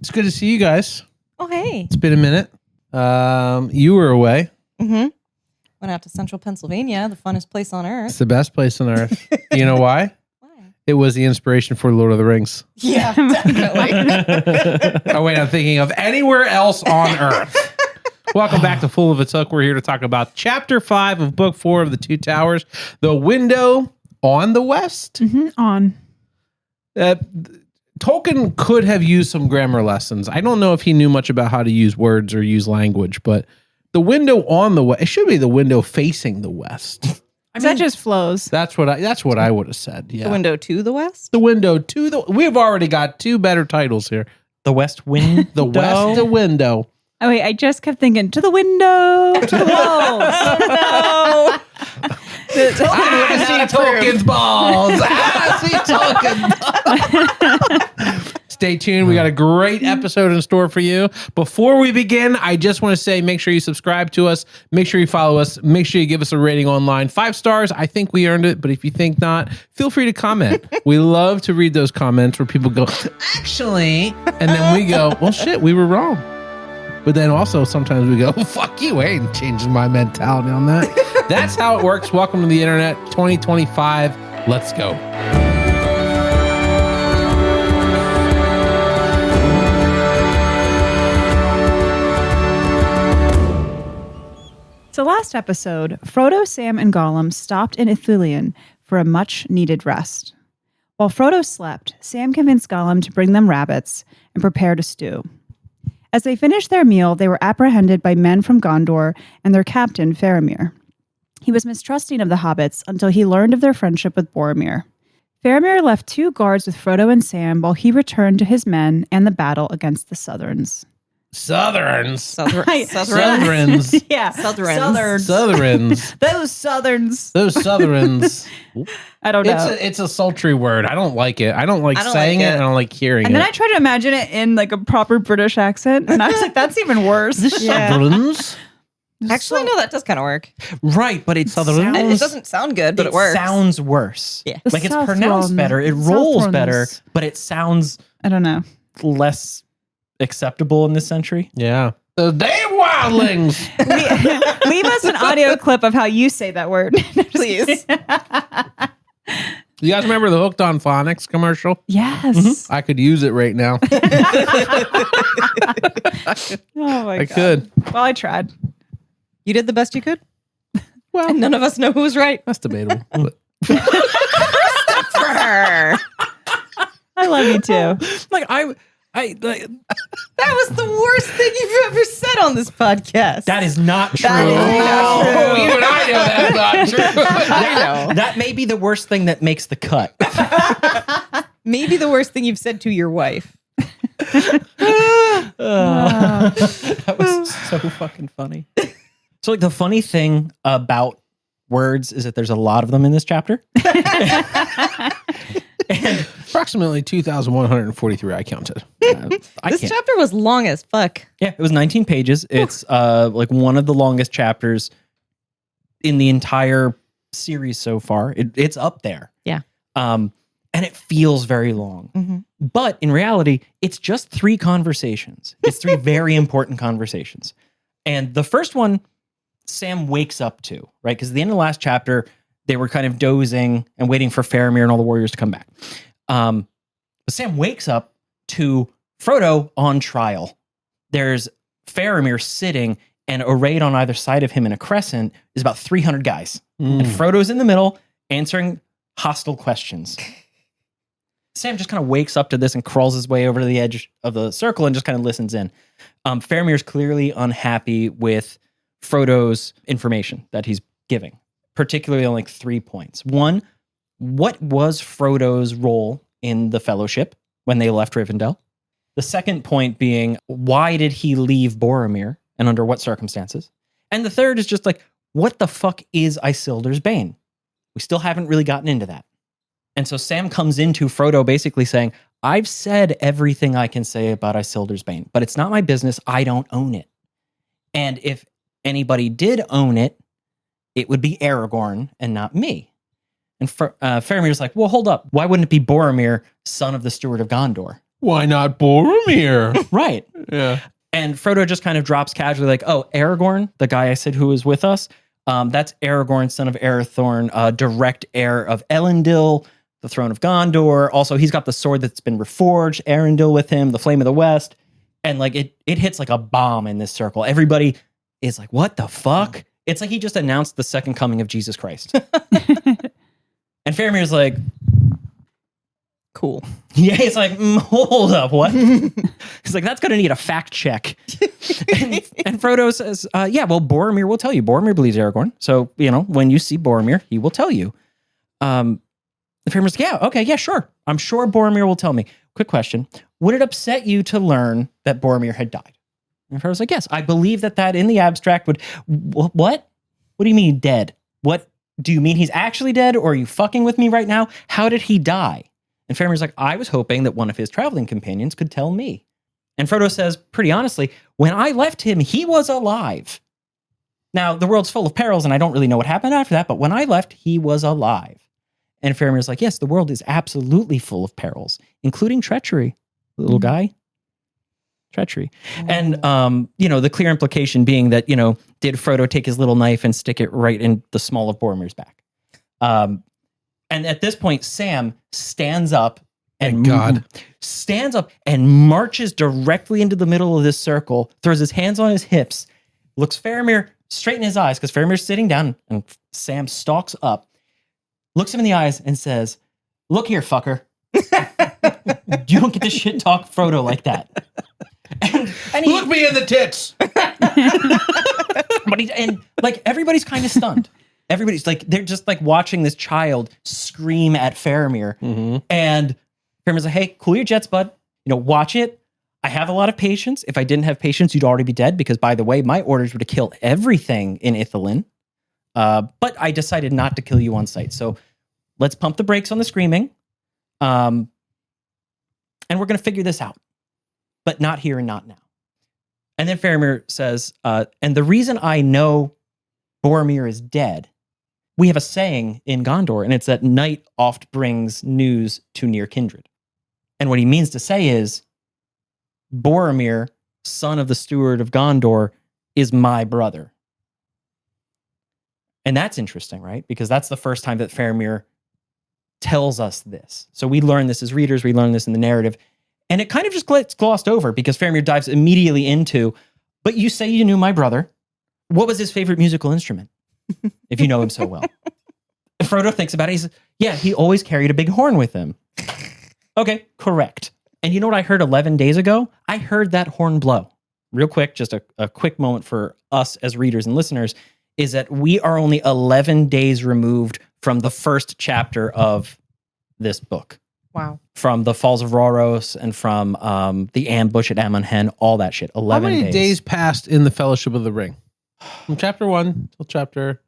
It's good to see you guys. Oh, hey. It's been a minute. You were away. Mm-hmm. Went out to Central Pennsylvania, the funnest place on It's earth. the best place on earth. You know why? Why? It was the inspiration for Lord of the Rings. Yeah, definitely. Oh, wait, I'm thinking of anywhere else on earth. Welcome back to Full of a Took. We're here to talk about Chapter 5 of Book 4 of The Two Towers, The Window on the West. On. Tolkien could have used some grammar lessons. I don't know if he knew much about how to use words or use language, but the window on the west, it should be the window facing the west. That just flows. That's what I would have said. Yeah. The window to the west? The window to the, we've already got two better titles here. The West Wind. The West, the window. Oh, wait, I just kept thinking, to the window, to the walls. Oh, no. I see Tolkien's balls. I see Tolkien. Stay tuned. We got a great episode in store for you. Before we begin, I just want to say, make sure you subscribe to us. Make sure you follow us. Make sure you give us a rating online. 5 stars. I think we earned it, but if you think not, feel free to comment. We love to read those comments where people go, actually, and then we go, well, shit, we were wrong. But then also sometimes we go, fuck you, I ain't changing my mentality on that. That's how it works. Welcome to the internet 2025. Let's go. So last episode, Frodo, Sam, and Gollum stopped in Ithilien for a much-needed rest. While Frodo slept, Sam convinced Gollum to bring them rabbits and prepare to stew. As they finished their meal, they were apprehended by men from Gondor and their captain, Faramir. He was mistrusting of the hobbits until he learned of their friendship with Boromir. Faramir left 2 guards with Frodo and Sam while he returned to his men and the battle against the Southrons. Southrons. Southrons. Yeah. Southrons. Southrons. Those Southrons. Those Southrons. I don't know. It's a sultry word. I don't like it. I don't like I don't saying like it. it. I don't like hearing And it. then I tried to imagine it in like a proper British accent, and I was like, that's even worse. Southrons. Actually, no, that does kind of work. Right, but it Southern- sounds, And it doesn't sound good, but it works. sounds worse. Yeah. Like it's pronounced better. It rolls better, but it sounds I don't know. less acceptable in this century. Yeah. The damn wildlings. Leave us an audio clip of how you say that word. Please. You guys remember the Hooked on Phonics commercial? Yes. I could use it right now. Oh my I God. could. Well, I tried. You did the best you could? Well, And none of us know who was right. that's debatable. But I love you too. Like That was the worst thing you've ever said on this podcast. that is not true. That is not true. Oh, even I know that's not true. I know. That may be the worst thing that makes the cut. Maybe the worst thing you've said to your wife. That was so fucking funny. So like the funny thing about words is that there's a lot of them in this chapter. And Approximately 2,143 I counted. This chapter was long as fuck. yeah, it was 19 pages. It's like one of the longest chapters in the entire series so far. It's up there. Yeah. And it feels very long. Mm-hmm. But in reality, it's just 3 conversations. It's 3 very important conversations. And the first one, Sam wakes up to, right? Because at the end of the last chapter, they were kind of dozing and waiting for Faramir and all the warriors to come back. But Sam wakes up to Frodo on trial. There's Faramir sitting, and arrayed on either side of him in a crescent is about 300 guys. And Frodo's in the middle answering hostile questions. Sam just kind of wakes up to this and crawls his way over to the edge of the circle and just kind of listens in. Faramir's clearly unhappy with Frodo's information that he's giving, particularly on like 3 points. 1, what was Frodo's role in the Fellowship when they left Rivendell? The second point being, why did he leave Boromir and under what circumstances? And the third is just like, what the fuck is Isildur's Bane? We still haven't really gotten into that. And so Sam comes into Frodo basically saying, I've said everything I can say about Isildur's Bane, but it's not my business. I don't own it. And if anybody did own it, it would be Aragorn and not me. And Faramir's like, well, hold up. Why wouldn't it be Boromir, son of the Steward of Gondor? Why not Boromir? Right. Yeah. And Frodo just kind of drops casually like, oh, Aragorn, the guy I said who was with us, that's Aragorn, son of Arathorn, direct heir of Elendil, the throne of Gondor. Also, he's got the sword that's been reforged, Arendil with him, the Flame of the West. And like it hits like a bomb in this circle. Everybody is like, what the fuck? It's like he just announced the second coming of Jesus Christ. And Faramir's like, Cool. yeah, he's like, hold up, what? He's like, that's going to need a fact check. and Frodo says, yeah, well, Boromir will tell you. Boromir believes Aragorn. So, when you see Boromir, he will tell you. The Faramir's like, yeah, okay, yeah, sure. I'm sure Boromir will tell me. Quick question. Would it upset you to learn that Boromir had died? And Frodo's like, yes, I believe that in the abstract would... What? What do you mean dead? What? Do you mean he's actually dead, or are you fucking with me right now? How did he die? And Faramir's like, I was hoping that one of his traveling companions could tell me. And Frodo says, pretty honestly, when I left him, he was alive. Now, the world's full of perils, and I don't really know what happened after that, but when I left, he was alive. And Faramir's like, yes, the world is absolutely full of perils, including treachery, little guy. Treachery. And, the clear implication being that, did Frodo take his little knife and stick it right in the small of Boromir's back? And at this point, Sam stands up and marches directly into the middle of this circle, throws his hands on his hips, looks Faramir straight in his eyes, because Faramir's sitting down, and Sam stalks up, looks him in the eyes and says, look here, fucker. You don't get to shit talk Frodo like that. And he, look me in the tits. But everybody's kind of stunned. Everybody's like, they're just like watching this child scream at Faramir. Mm-hmm. And Faramir's like, hey, cool your jets, bud. Watch it. I have a lot of patience. If I didn't have patience, you'd already be dead, because, by the way, my orders were to kill everything in Ithilien. But I decided not to kill you on sight. So let's pump the brakes on the screaming. And we're going to figure this out. But not here and not now. And then Faramir says, and the reason I know Boromir is dead, we have a saying in Gondor, and it's that night oft brings news to near kindred. And what he means to say is, Boromir, son of the steward of Gondor, is my brother. And that's interesting, right? Because that's the first time that Faramir tells us this. So we learn this as readers, we learn this in the narrative, and it kind of just gets glossed over because Faramir dives immediately into, but you say you knew my brother. What was his favorite musical instrument? If you know him so well. Frodo thinks about it. He says, yeah, he always carried a big horn with him. Okay, correct. And you know what I heard 11 days ago? I heard that horn blow. Real quick, just a quick moment for us as readers and listeners, is that we are only 11 days removed from the first chapter of this book. Wow. From the Falls of Rhoros and from the ambush at Amon Hen, all that shit. 11 How many days passed in the Fellowship of the Ring? From chapter 1 till chapter...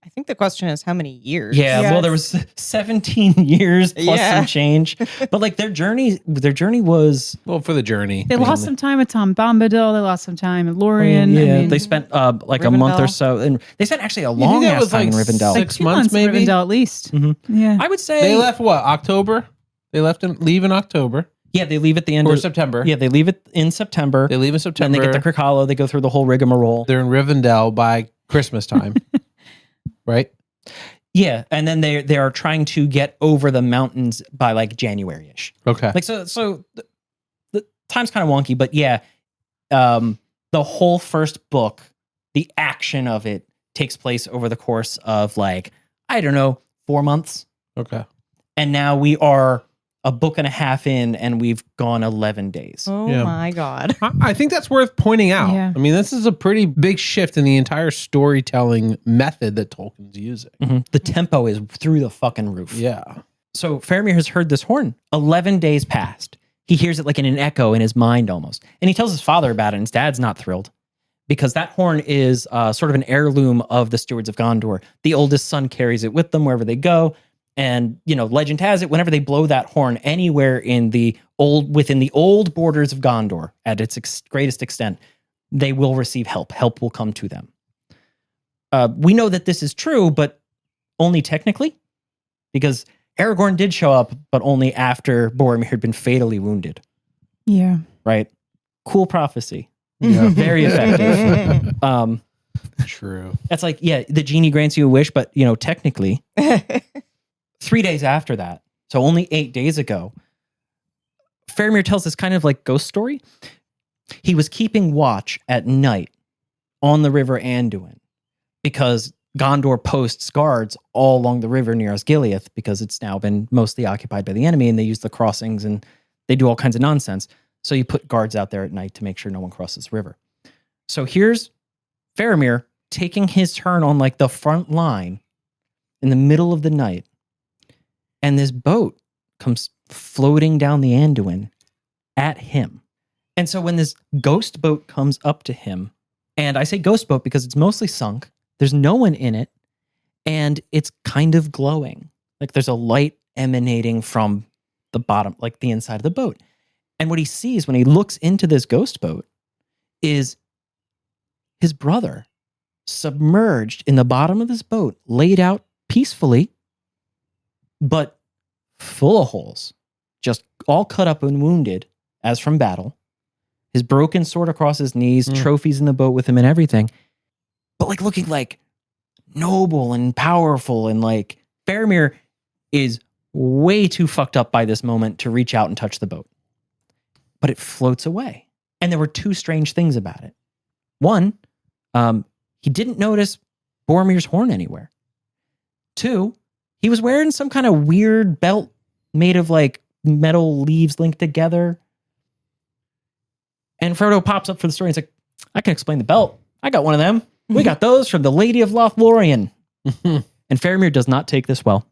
I think the question is how many years? Yeah, Yes. well, there was 17 years plus some change. But like their journey was... Well, for the journey. They lost some time with Tom Bombadil. They lost some time with Lorien. Yeah, they spent like a month or so. And they spent actually a long ass time in Rivendell. Six 2 months, maybe? in Rivendell at least. Mm-hmm. Yeah. I would say... They left what? October? They leave in October. Yeah, they leave at the end Or of... September. Yeah, they leave it in September. They leave in September. Then they get the Krikalo. They go through the whole rigmarole. They're in Rivendell by Christmas time. Right? Yeah, and then they are trying to get over the mountains by like January-ish. Okay. Like so the time's kind of wonky, but yeah, the whole first book, the action of it takes place over the course of like, I don't know, 4 months. Okay. And now we are a book and a half in and we've gone 11 days. Oh Yeah. my God. I think that's worth pointing out. Yeah. I mean, this is a pretty big shift in the entire storytelling method that Tolkien's using. Mhm. The tempo is through the fucking roof. Yeah. So Faramir has heard this horn. 11 days passed. He hears it like in an echo in his mind almost. And he tells his father about it, and his dad's not thrilled because that horn is sort of an heirloom of the stewards of Gondor. The oldest son carries it with them wherever they go. And, legend has it, whenever they blow that horn anywhere within the old borders of Gondor at its greatest extent, they will receive help. Help will come to them. We know that this is true, but only technically, because Aragorn did show up, but only after Boromir had been fatally wounded. Yeah. right? Cool prophecy. Yeah. Very effective. True. That's like, yeah, the genie grants you a wish, but technically 3 days after that, so only 8 days ago, Faramir tells this kind of like ghost story. He was keeping watch at night on the river Anduin because Gondor posts guards all along the river near Osgiliath because it's now been mostly occupied by the enemy, and they use the crossings and they do all kinds of nonsense. So you put guards out there at night to make sure no one crosses the river. So here's Faramir taking his turn on like the front line in the middle of the night, and this boat comes floating down the Anduin at him. And so when this ghost boat comes up to him, and I say ghost boat because it's mostly sunk, there's no one in it, and it's kind of glowing. Like there's a light emanating from the bottom, like the inside of the boat. And what he sees when he looks into this ghost boat is his brother submerged in the bottom of this boat, laid out peacefully, but full of holes, just all cut up and wounded as from battle. His broken sword across his knees, trophies in the boat with him and everything. But like looking like noble and powerful, and like Faramir is way too fucked up by this moment to reach out and touch the boat. But it floats away. And there were two strange things about it. One, he didn't notice Boromir's horn anywhere. Two, he was wearing some kind of weird belt made of like metal leaves linked together. And Frodo pops up for the story and he's like, I can explain the belt. I got one of them. We got those from the Lady of Lothlorien. And Faramir does not take this well.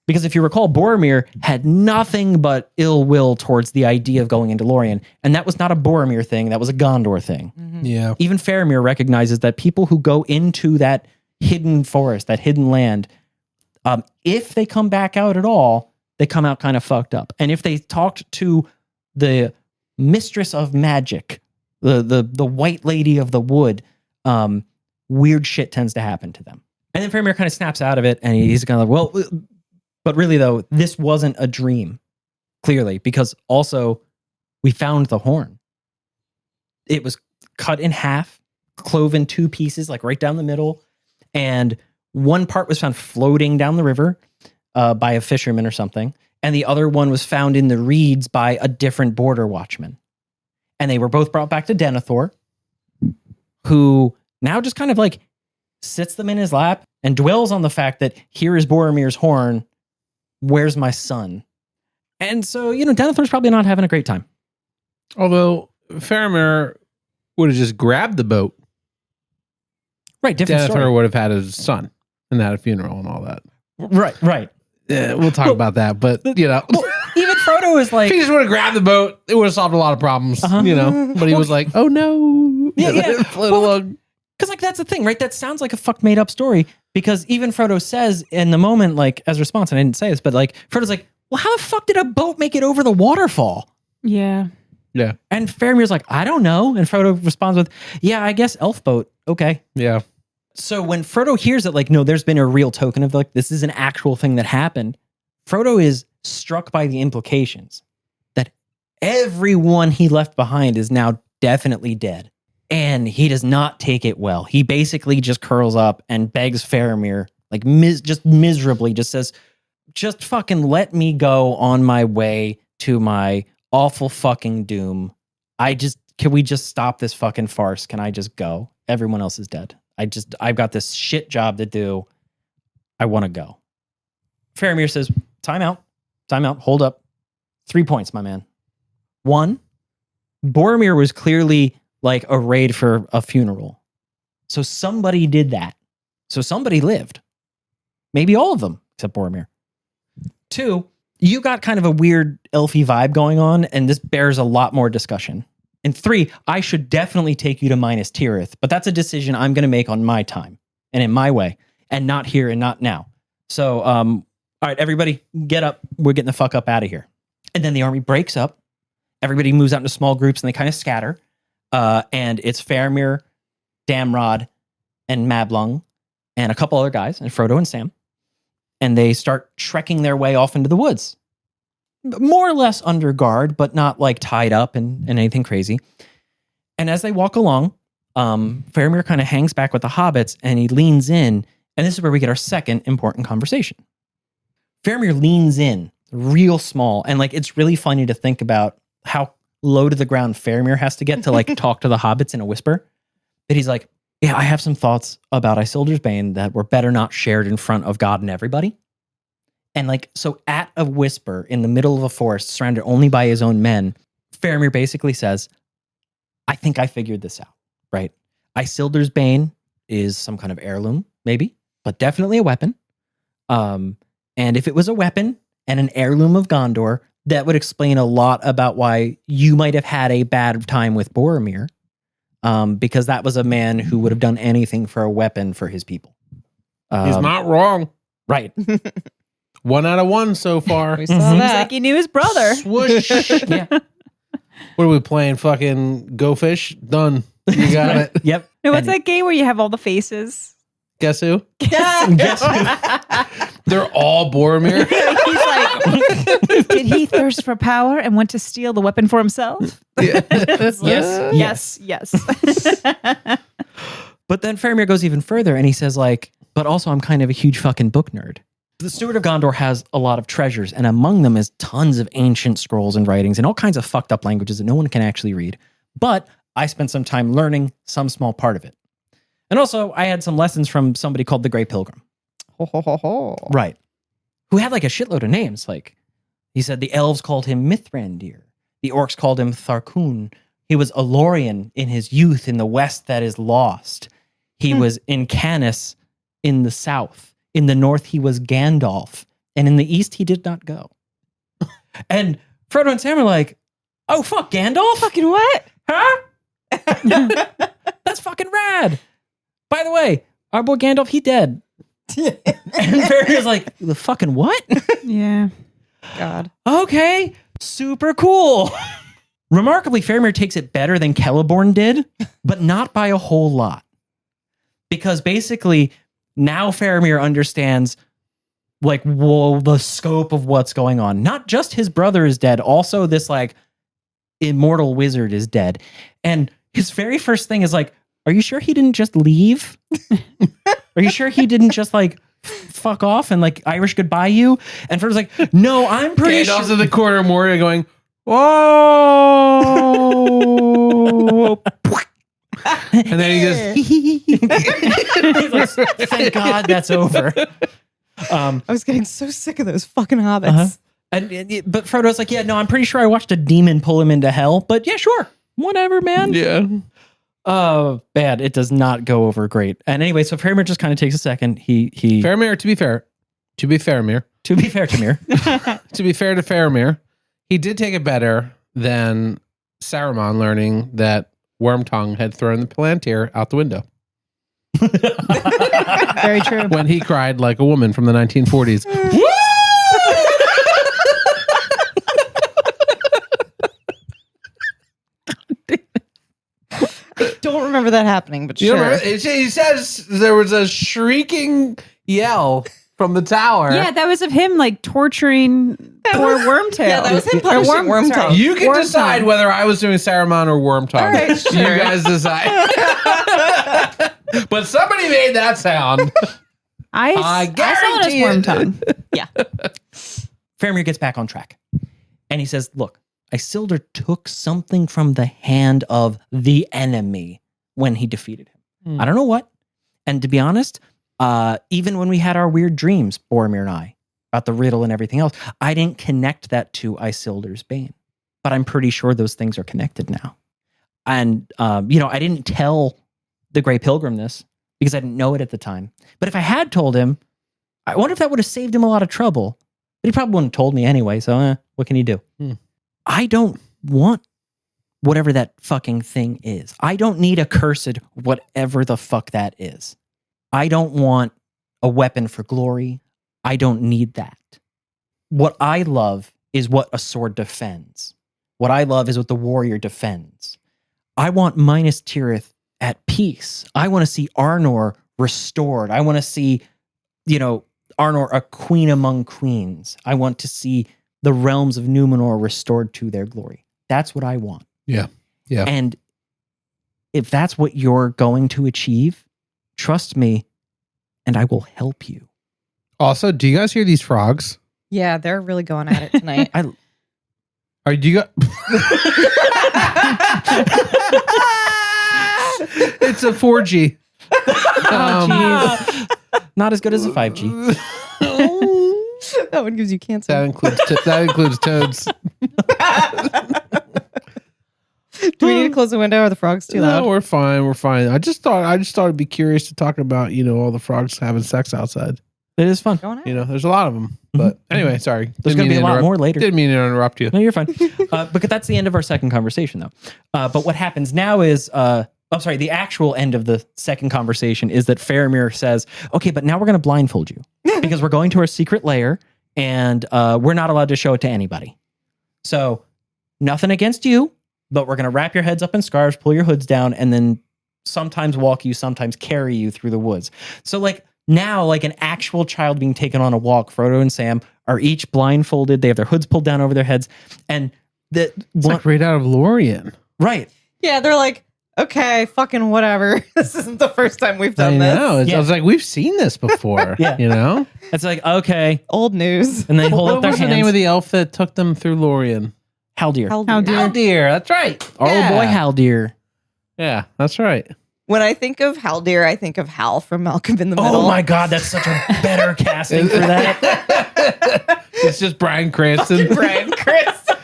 Because if you recall, Boromir had nothing but ill will towards the idea of going into Lorien. And that was not a Boromir thing. That was a Gondor thing. Yeah. Even Faramir recognizes that people who go into that hidden forest, that hidden land, if they come back out at all, they come out kind of fucked up. And if they talked to the mistress of magic, the white lady of the wood, weird shit tends to happen to them. And then Faramir kind of snaps out of it, and he's kind of like, well, but really though, this wasn't a dream, clearly, because also we found the horn. It was cut in half, clove in two pieces, like right down the middle, and one part was found floating down the river by a fisherman or something, and the other one was found in the reeds by a different border watchman. And they were both brought back to Denethor, who now just kind of like sits them in his lap and dwells on the fact that here is Boromir's horn. Where's my son? And so, Denethor's probably not having a great time. Although Faramir would have just grabbed the boat. Right, different Denethor story. would have had his son and had a funeral and all that. Right. Yeah, we'll talk about that, but Even Frodo is like, if he just would have grabbed the boat, it would have solved a lot of problems, But he was like, "Oh no!" Yeah. Float along. because like that's the thing, right? That sounds like a fuck made up story because even Frodo says in the moment, like as a response, and I didn't say this, but like Frodo's like, "Well, how the fuck did a boat make it over the waterfall?" Yeah. Yeah, And Faramir's like, "I don't know," and Frodo responds with, "Yeah, I guess elf boat. Okay." yeah. So when Frodo hears it, like, no, there's been a real token of like, this is an actual thing that happened, Frodo is struck by the implications that everyone he left behind is now definitely dead. And he does not take it well. He basically just curls up and begs Faramir, like just miserably, just says, just fucking let me go on my way to my awful fucking doom. Can we just stop this fucking farce? Can I just go? Everyone else is dead. I've got this shit job to do. I want to go. Faramir says, time out, hold up. 3 points, my man. 1, Boromir was clearly like arrayed for a funeral. So somebody did that. So somebody lived. Maybe all of them, except Boromir. 2, you got kind of a weird elfy vibe going on, and this bears a lot more discussion. And 3, I should definitely take you to Minas Tirith, but that's a decision I'm going to make on my time and in my way, and not here and not now. So, all right, everybody, get up. We're getting the fuck up out of here. And then the army breaks up. Everybody moves out into small groups, and they kind of scatter. And it's Faramir, Damrod, and Mablung, and a couple other guys, and Frodo and Sam. And they start trekking their way off into the woods. more or less under guard, but not like tied up and anything crazy. And as they walk along, Faramir kind of hangs back with the hobbits and he leans in. And this is where we get our second important conversation. Faramir leans in real small. And like, it's really funny to think about how low to the ground Faramir has to get to like talk to the hobbits in a whisper. But he's like, yeah, I have some thoughts about Isildur's Bane that were better not shared in front of God and everybody. And like, so at a whisper in the middle of a forest surrounded only by his own men, Faramir basically says, I think I figured this out, right? Isildur's Bane is some kind of heirloom, maybe, but definitely a weapon. And if it was a weapon and an heirloom of Gondor, that would explain a lot about why you might have had a bad time with Boromir. Because that was a man who would have done anything for a weapon for his people. He's not wrong. Right. 1 out of 1 so far. We saw Seems that. like he knew his brother. Swoosh. Yeah. What are we playing? Fucking Go Fish? Done. You got it. Yep. No, what's And that game where you have all the faces? Guess who? guess They're all Boromir. He's like, did he thirst for power and want to steal the weapon for himself? Yes. Yes. But then Faramir goes even further and he says like, but also I'm kind of a huge fucking book nerd. The Steward of Gondor has a lot of treasures, and among them is tons of ancient scrolls and writings and all kinds of fucked up languages that no one can actually read. But I spent some time learning some small part of it. And also, I had some lessons from somebody called the Grey Pilgrim. Right. Who had like a shitload of names. Like, he said the elves called him Mithrandir. The orcs called him Tharkun. He was Elorian in his youth in the west that is lost. He was in Canis in the south. In the north, he was Gandalf. And in the east, he did not go. And Frodo and Sam are like, oh, fuck, Gandalf? Fucking what? Huh? That's fucking rad. By the way, our boy Gandalf, he dead. And Faramir's like, the fucking what? Yeah. God. Okay, super cool. Remarkably, Faramir takes it better than Celeborn did, but not by a whole lot. Because basically, now Faramir understands like, whoa, the scope of what's going on. Not just his brother is dead, also this like immortal wizard is dead. And his very first thing is like, are you sure he didn't just leave? Are you sure he didn't just like fuck off and like Irish goodbye you? And Frodo's like, no, I'm pretty Gandalf's sure. in the corner of Moria going, whoa. And then he goes, He's like, thank God that's over. I was getting so sick of those fucking hobbits. Uh-huh. But Frodo's like, yeah, no, I'm pretty sure I watched a demon pull him into hell. But yeah, sure. Whatever, man. yeah. Oh, bad. It does not go over great. And anyway, so Faramir just kind of takes a second. He Faramir, to be fair, Faramir, to be fair to Mir, to be fair to Faramir, he did take it better than Saruman learning that Wormtongue had thrown the Palantir out the window Very true. when he cried like a woman from the 1940s. Don't remember that happening, but You sure. remember? He says there was a shrieking yell from the tower. Yeah, that was of him like torturing poor Wormtail. Yeah, that was him Or punishing Wormtongue. sorry, You can Wormtongue. decide whether I was doing Saruman or Wormtongue. All right, You sure. guys decide. But somebody made that sound. I saw it as guarantee it. Wormtongue. Yeah. Faramir gets back on track. And he says, look, Isildur took something from the hand of the enemy when he defeated him. I don't know what. And to be honest, even when we had our weird dreams, Boromir and I, about the riddle and everything else, I didn't connect that to Isildur's Bane. But I'm pretty sure those things are connected now. And, I didn't tell the Grey Pilgrim this because I didn't know it at the time. But if I had told him, I wonder if that would have saved him a lot of trouble. But he probably wouldn't have told me anyway, so what can he do? I don't want whatever that fucking thing is. I don't need a cursed whatever the fuck that is. I don't want a weapon for glory. I don't need that. What I love is what a sword defends. What I love is what the warrior defends. I want Minas Tirith at peace. I want to see Arnor restored. I want to see, Arnor a queen among queens. I want to see the realms of Numenor restored to their glory. That's what I want. Yeah. Yeah. And if that's what you're going to achieve, trust me, and I will help you. Also, do you guys hear these frogs? Yeah, they're really going at it tonight. Or do you got? It's a 4G. Not as good as a 5G. That one gives you cancer. That includes toads. Do we need to close the window? Or are the frogs too loud? No, we're fine. We're fine. I just thought it'd be curious to talk about all the frogs having sex outside. It is fun. Going at There's a lot of them. But anyway, sorry. There's going to be a lot more later. Didn't mean to interrupt you. No, you're fine. Because that's the end of our second conversation, though. But what happens now is, the actual end of the second conversation is that Faramir says, okay, but now we're going to blindfold you because we're going to our secret lair and we're not allowed to show it to anybody. So nothing against you, but we're going to wrap your heads up in scarves, pull your hoods down, and then sometimes walk you, sometimes carry you through the woods. So now, like an actual child being taken on a walk, Frodo and Sam are each blindfolded. They have their hoods pulled down over their heads. And It's like right out of Lorien. right. Yeah, they're like, okay, fucking whatever. This isn't the first time we've done this. I was like, we've seen this before. Yeah. It's like, okay. Old news. And they hold up What their was hands. the name of the elf that took them through Lorien? Haldir. Haldir. That's right. Our old boy Yeah. Haldir. Yeah, that's right. When I think of Haldir, I think of Hal from Malcolm in the Middle. Oh my God, that's such a better casting for that. It's just Bryan Cranston. Bryan Cranston.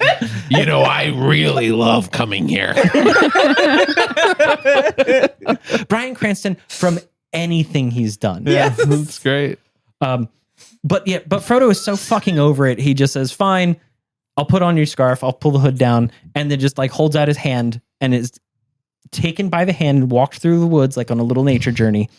I really love coming here. Bryan Cranston from anything he's done. Yeah, that's great. But Frodo is so fucking over it. He just says, fine, I'll put on your scarf. I'll pull the hood down, and then just like holds out his hand and is taken by the hand and walked through the woods like on a little nature journey.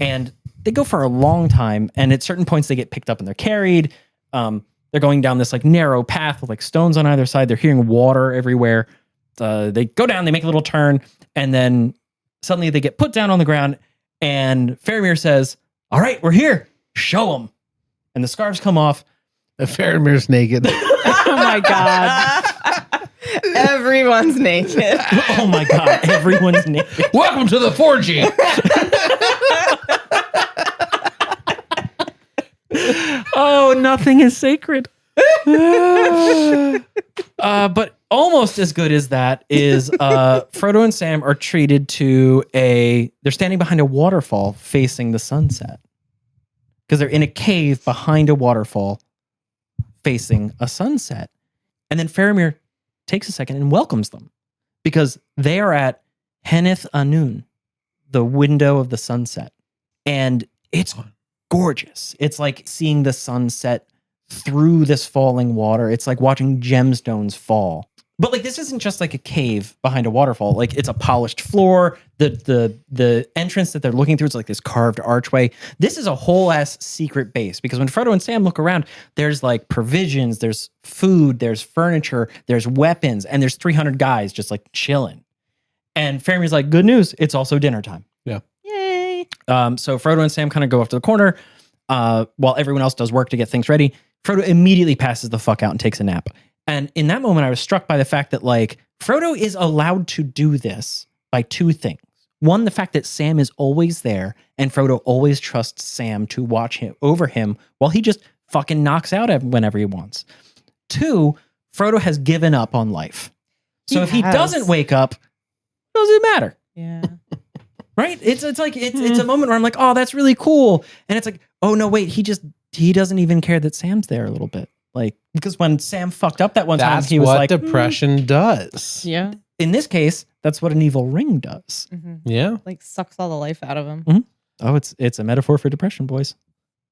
And they go for a long time. And at certain points they get picked up and they're carried. They're going down this like narrow path with like stones on either side. They're hearing water everywhere. They go down, they make a little turn, and then suddenly they get put down on the ground. And Faramir says, all right, we're here. Show them. And the scarves come off. Faramir's naked. Oh my God. Everyone's naked. Oh my God, everyone's naked. Welcome to the 4G. Oh, nothing is sacred. But almost as good as that is Frodo and Sam are treated to they're standing behind a waterfall facing the sunset. Because they're in a cave behind a waterfall facing a sunset. And then Faramir takes a second and welcomes them because they are at Henneth Anun, the window of the sunset. And it's gorgeous. It's like seeing the sunset through this falling water. It's like watching gemstones fall. But like this isn't just like a cave behind a waterfall. Like it's a polished floor. The entrance that they're looking through is like this carved archway. This is a whole ass secret base because when Frodo and Sam look around, there's like provisions, there's food, there's furniture, there's weapons, and there's 300 guys just like chilling. And Faramir's like, good news, it's also dinner time. Yeah. Yay. So Frodo and Sam kind of go off to the corner while everyone else does work to get things ready. Frodo immediately passes the fuck out and takes a nap. And in that moment, I was struck by the fact that like Frodo is allowed to do this by two things. One, the fact that Sam is always there and Frodo always trusts Sam to watch over him while he just fucking knocks out whenever he wants. Two, Frodo has given up on life. So if he doesn't wake up, does it matter? Yeah. Right? It's like it's a moment where I'm like, oh, that's really cool. And it's like, oh no, wait, he doesn't even care that Sam's there a little bit. Like, because when Sam fucked up that one time, he was like, depression does. Yeah. in this case, that's what an evil ring does. Mm-hmm. Yeah. Like sucks all the life out of him. Mm-hmm. Oh, it's a metaphor for depression, boys.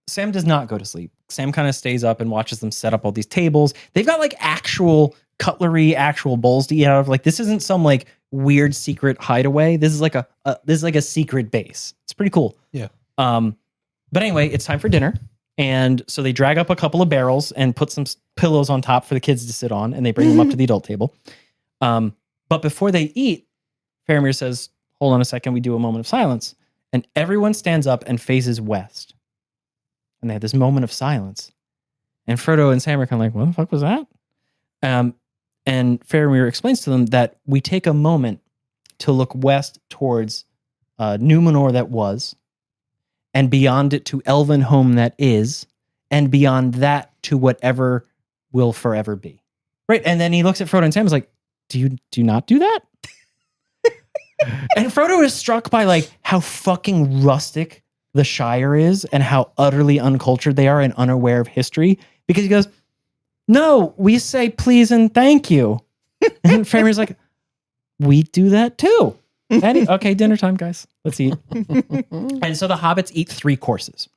Sam does not go to sleep. Sam kind of stays up and watches them set up all these tables. They've got like actual cutlery, actual bowls to eat out of. Like this isn't some like weird secret hideaway. This is like a secret base. It's pretty cool. Yeah. But anyway, it's time for dinner. And so they drag up a couple of barrels and put some pillows on top for the kids to sit on, and they bring them up to the adult table. But before they eat, Faramir says, hold on a second, we do a moment of silence. And everyone stands up and faces west. And they have this moment of silence. And Frodo and Sam are kind of like, what the fuck was that? And Faramir explains to them that we take a moment to look west towards Numenor that was, and beyond it to Elven home that is, and beyond that to whatever will forever be. Right. And then he looks at Frodo and Sam and is like, do you not do that? And Frodo is struck by like how fucking rustic the Shire is and how utterly uncultured they are and unaware of history, because he goes, no, we say please and thank you. And Faramir's like, we do that too. Okay, dinner time, guys. Let's eat. And so the hobbits eat 3 courses.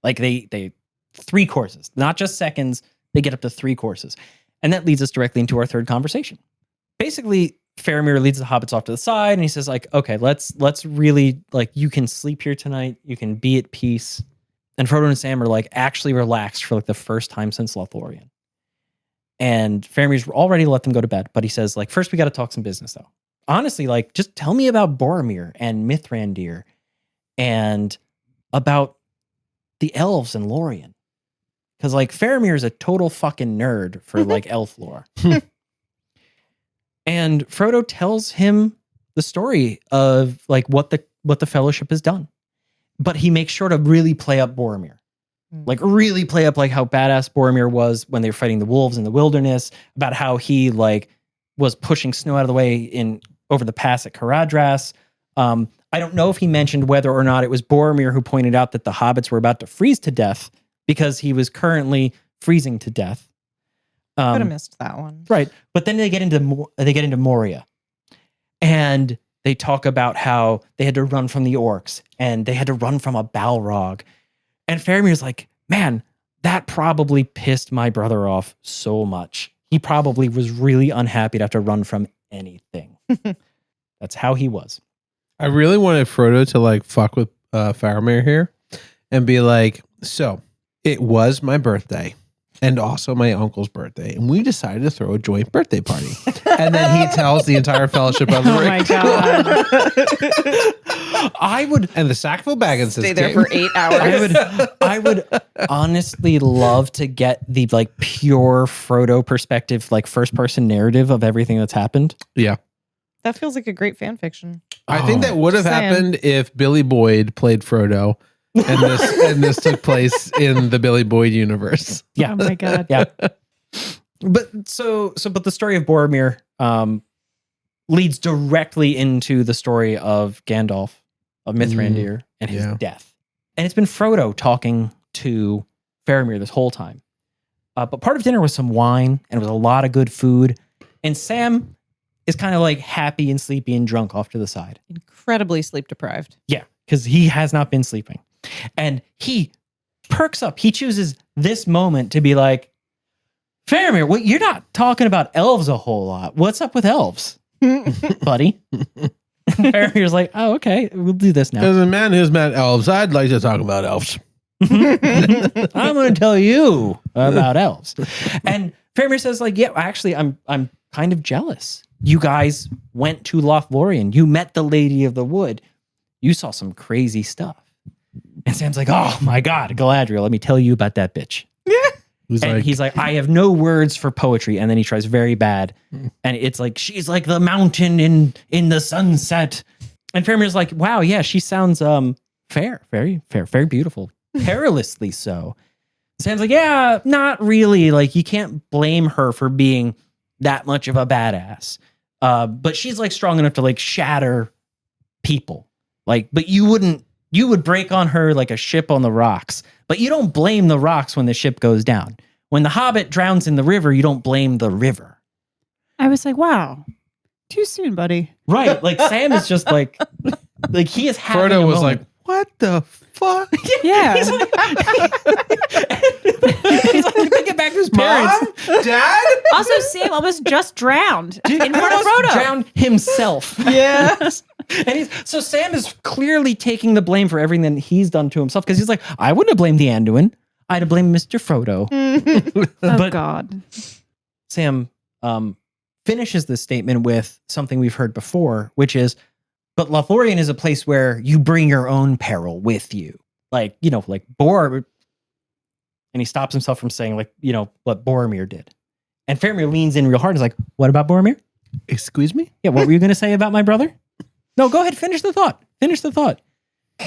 Like they 3 courses, not just seconds. They get up to 3 courses. And that leads us directly into our third conversation. Basically, Faramir leads the hobbits off to the side and he says like, okay, let's really, like, you can sleep here tonight. You can be at peace. And Frodo and Sam are like actually relaxed for like the first time since Lothlorien. And Faramir's already let them go to bed, but he says like, first we got to talk some business though. Honestly, like, just tell me about Boromir and Mithrandir and about the elves and Lorien. Because like Faramir is a total fucking nerd for like elf lore. And Frodo tells him the story of like what the Fellowship has done. But he makes sure to really play up Boromir. Like really play up like how badass Boromir was when they were fighting the wolves in the wilderness, about how he like was pushing snow out of the way over the pass at Caradhras. I don't know if he mentioned whether or not it was Boromir who pointed out that the hobbits were about to freeze to death because he was currently freezing to death. Could have missed that one. Right. But then they get into Moria. And they talk about how they had to run from the orcs and they had to run from a Balrog. And Faramir's like, man, that probably pissed my brother off so much. He probably was really unhappy to have to run from anything. That's how he was. I really wanted Frodo to like fuck with Faramir here and be like, so it was my birthday and also my uncle's birthday, and we decided to throw a joint birthday party. And then he tells the entire Fellowship of the Ring. Oh my God. I would, and the Sackville Baggins Stay there for 8 hours. I would honestly love to get the like pure Frodo perspective, like first person narrative of everything that's happened. Yeah. That feels like a great fan fiction. I think that would have Just saying. happened if Billy Boyd played Frodo and this took place in the Billy Boyd universe. Yeah. Oh my God. Yeah. But but the story of Boromir leads directly into the story of Gandalf, of Mithrandir, and his death. And it's been Frodo talking to Faramir this whole time. But part of dinner was some wine, and it was a lot of good food. And Sam is kind of like happy and sleepy and drunk off to the side. Incredibly sleep deprived. Yeah, because he has not been sleeping. And he perks up. He chooses this moment to be like, Faramir, well, you're not talking about elves a whole lot. What's up with elves, buddy? Faramir's like, oh, okay, we'll do this now. As a man who's met elves, I'd like to talk about elves. I'm going to tell you about elves. And Faramir says, like, yeah, actually, I'm kind of jealous. You guys went to Lothlorien. You met the Lady of the Wood. You saw some crazy stuff. And Sam's like, oh my God, Galadriel, let me tell you about that bitch. He's like, I have no words for poetry. And then he tries very bad. And it's like, she's like the mountain in the sunset. And Faramir's like, wow, yeah, she sounds fair, very fair, very beautiful. Perilously so. Sam's like, yeah, not really. Like, you can't blame her for being that much of a badass. But she's like strong enough to like shatter people. Like, but you would break on her like a ship on the rocks. But you don't blame the rocks when the ship goes down. When the Hobbit drowns in the river, you don't blame the river. I was like, wow, too soon, buddy. Right. Like Sam is just like he is having Frodo a was moment. like, what the fuck? Yeah. He's like thinking back to his parents. Mom? Dad? Also, Sam almost just drowned in front of Almost Frodo. drowned himself. Yeah. And so Sam is clearly taking the blame for everything that he's done to himself, because he's like, I wouldn't have blamed the Anduin. I'd have blamed Mr. Frodo. Oh, But God. Sam finishes this statement with something we've heard before, which is, but Lothlorien is a place where you bring your own peril with you. Like, you know, like And he stops himself from saying, like, what Boromir did. And Faramir leans in real hard and is like, what about Boromir? Excuse me? Yeah, what were you going to say about my brother? No, go ahead. Finish the thought.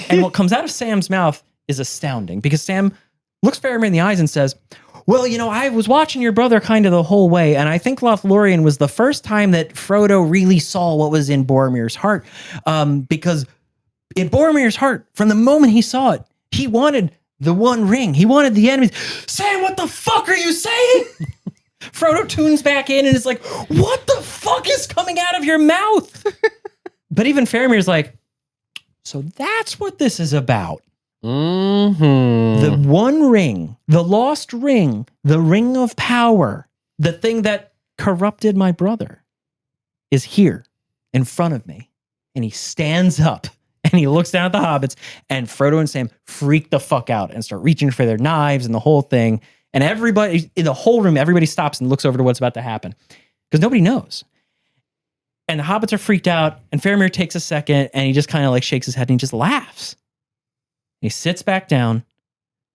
And what comes out of Sam's mouth is astounding because Sam looks Faramir in the eyes and says, well, I was watching your brother kind of the whole way, and I think Lothlorien was the first time that Frodo really saw what was in Boromir's heart. Because in Boromir's heart, from the moment he saw it, he wanted the One Ring. He wanted the enemies. Sam, what the fuck are you saying? Frodo tunes back in and is like, what the fuck is coming out of your mouth? But even Faramir's like, so that's what this is about. Mm-hmm. The One Ring, the lost ring, the ring of power, the thing that corrupted my brother is here in front of me. And he stands up and he looks down at the hobbits, and Frodo and Sam freak the fuck out and start reaching for their knives and the whole thing. And everybody in the whole room, everybody stops and looks over to what's about to happen because nobody knows. And the hobbits are freaked out, and Faramir takes a second and he just kind of like shakes his head and he just laughs. He sits back down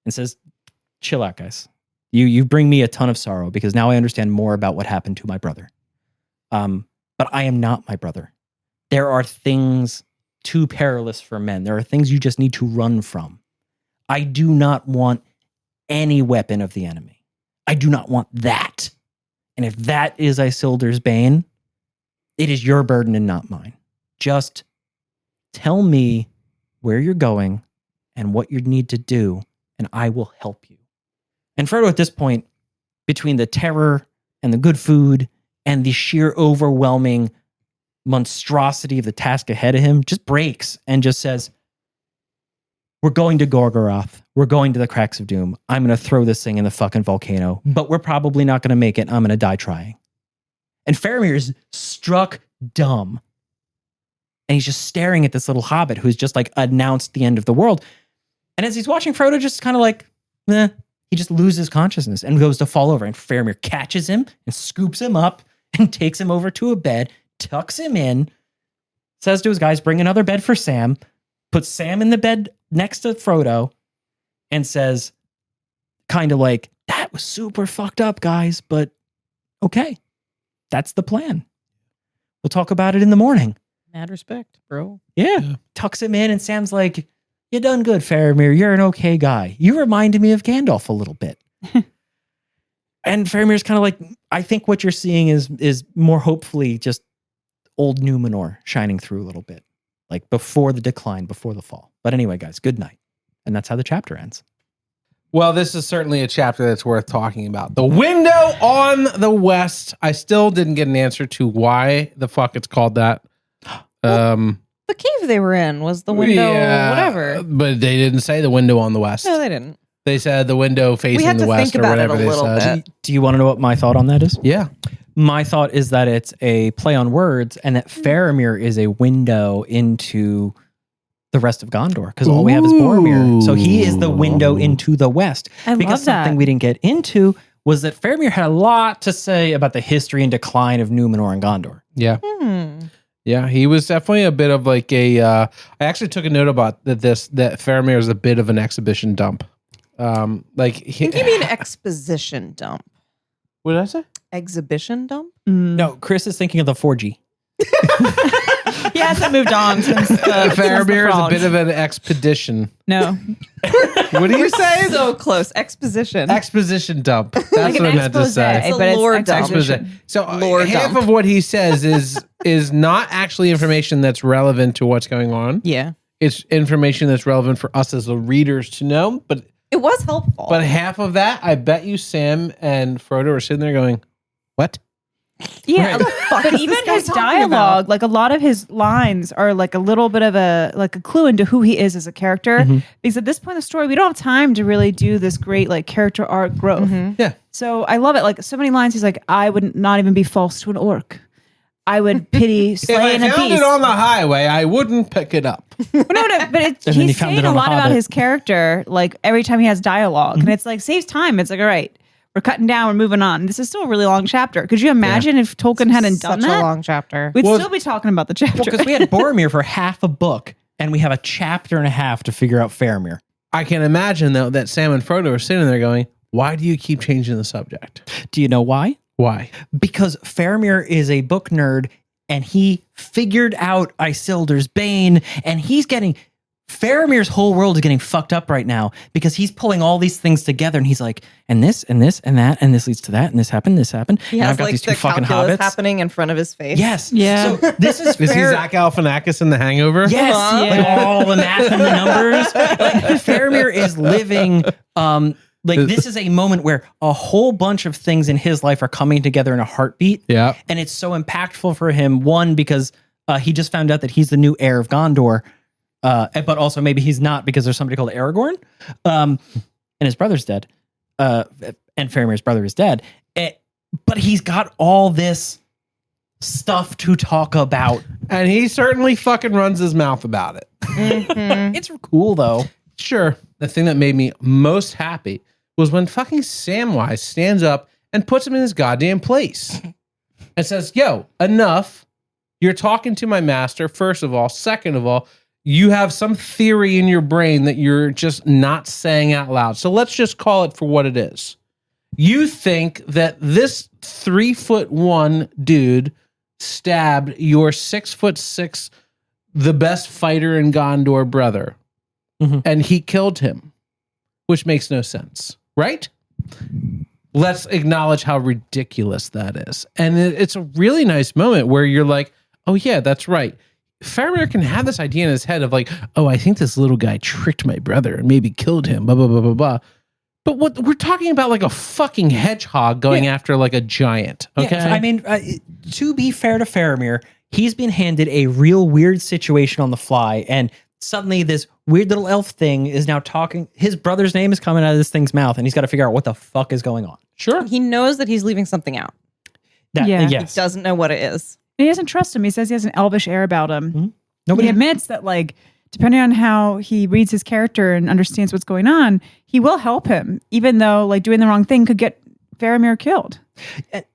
and says, chill out, guys. You bring me a ton of sorrow because now I understand more about what happened to my brother. But I am not my brother. There are things too perilous for men. There are things you just need to run from. I do not want any weapon of the enemy. I do not want that. And if that is Isildur's bane, it is your burden and not mine. Just tell me where you're going and what you need to do, and I will help you. And Frodo, at this point, between the terror and the good food and the sheer overwhelming monstrosity of the task ahead of him, just breaks and just says, we're going to Gorgoroth. We're going to the Cracks of Doom. I'm going to throw this thing in the fucking volcano, but we're probably not going to make it. I'm going to die trying. And Faramir is struck dumb. And he's just staring at this little hobbit who's just like announced the end of the world. And as he's watching Frodo just kind of like, he just loses consciousness and goes to fall over. And Faramir catches him and scoops him up and takes him over to a bed, tucks him in, says to his guys, bring another bed for Sam, puts Sam in the bed next to Frodo, and says, kind of like, that was super fucked up, guys, but okay, that's the plan. We'll talk about it in the morning. Mad respect, bro. Yeah. Tucks him in, and Sam's like, you done good, Faramir. You're an okay guy. You reminded me of Gandalf a little bit. And Faramir's kind of like, I think what you're seeing is more hopefully just old Numenor shining through a little bit. Like before the decline, before the fall. But anyway, guys, good night. And that's how the chapter ends. Well, this is certainly a chapter that's worth talking about. The window on the west. I still didn't get an answer to why the fuck it's called that. The cave they were in was the window, whatever. But they didn't say the window on the west. No, they didn't. They said the window facing the west or whatever they said. Do you want to know what my thought on that is? Yeah. My thought is that it's a play on words and that Faramir is a window into the rest of Gondor because all we have is Boromir. So he is the window into the west. I because love that. Something we didn't get into was that Faramir had a lot to say about the history and decline of Numenor and Gondor. Yeah. Yeah, he was definitely a bit of like I actually took a note about that Faramir is a bit of an exhibition dump. I think you mean exposition dump. What did I say? Exhibition dump? No, Chris is thinking of the 4G. He hasn't moved on since Faramir is a bit of an expedition. No. What do you say? So close. Exposition. Exposition dump. That's Like what I an meant to say. expose, It's a but lore it's dump. exposition. So Lore half dump. of what he says is not actually information that's relevant to what's going on. Yeah. It's information that's relevant for us as the readers to know. But It was helpful. half of that, I bet you Sam and Frodo are sitting there going, "What?" Yeah, Right. but even his dialogue, like a lot of his lines are like a little bit of a clue into who he is as a character. Because at this point in the story, we don't have time to really do this great like character arc growth. Yeah. So I love it. Like so many lines, he's like, I would not even be false to an orc. I would pity If I slaying a found beast. it on the highway, I wouldn't pick it up. No, but And then he he's found saying it a on lot The about Hobbit. his character, like every time he has dialog and it's like saves time. It's like, all right, we're cutting down, we're moving on. This is still a really long chapter. Could you imagine if Tolkien hadn't done Such that? a long chapter. We'd Well, still be talking about the chapter. Because we had Boromir for half a book and we have a chapter and a half to figure out Faramir. I can imagine though that Sam and Frodo are sitting there going, Why do you keep changing the subject? Do you know why? Why? Because Faramir is a book nerd and he figured out Isildur's Bane, and Faramir's whole world is getting fucked up right now because he's pulling all these things together, and he's like, and this and this and that, and this leads to that, and this happened. He and has I've got like these the two fucking calculus hobbits happening in front of his face. Yes. Yeah. So this is Is he Zach Galifianakis in The Hangover? Yes. Uh-huh. Like all the math and the numbers. Like Faramir is living. This is a moment where a whole bunch of things in his life are coming together in a heartbeat. Yeah. And it's so impactful for him. One, because he just found out that he's the new heir of Gondor. But also maybe he's not because there's somebody called Aragorn. And his brother's dead. And Faramir's brother is dead. But he's got all this stuff to talk about. And he certainly fucking runs his mouth about it. Mhm. It's cool, though. Sure. The thing that made me most happy was when fucking Samwise stands up and puts him in his goddamn place and says, yo, enough. You're talking to my master, first of all. Second of all, you have some theory in your brain that you're just not saying out loud. So let's just call it for what it is. You think that this 3'1" dude stabbed your 6'6", the best fighter in Gondor brother, and he killed him, which makes no sense, right? Let's acknowledge how ridiculous that is. And it's a really nice moment where you're like, oh yeah, that's right. Faramir can have this idea in his head of like, oh, I think this little guy tricked my brother and maybe killed him, blah, blah, blah, blah, blah. But what we're talking about, like a fucking hedgehog going after like a giant. Okay. Yeah, I mean, to be fair to Faramir, he's been handed a real weird situation on the fly, and suddenly this weird little elf thing is now talking. His brother's name is coming out of this thing's mouth, and he's got to figure out what the fuck is going on. Sure. He knows that he's leaving something out. Yeah. Yes. He doesn't know what it is. And he doesn't trust him. He says he has an elvish air about him. Nobody He admits that, like, depending on how he reads his character and understands what's going on, he will help him, even though, like, doing the wrong thing could get Faramir killed.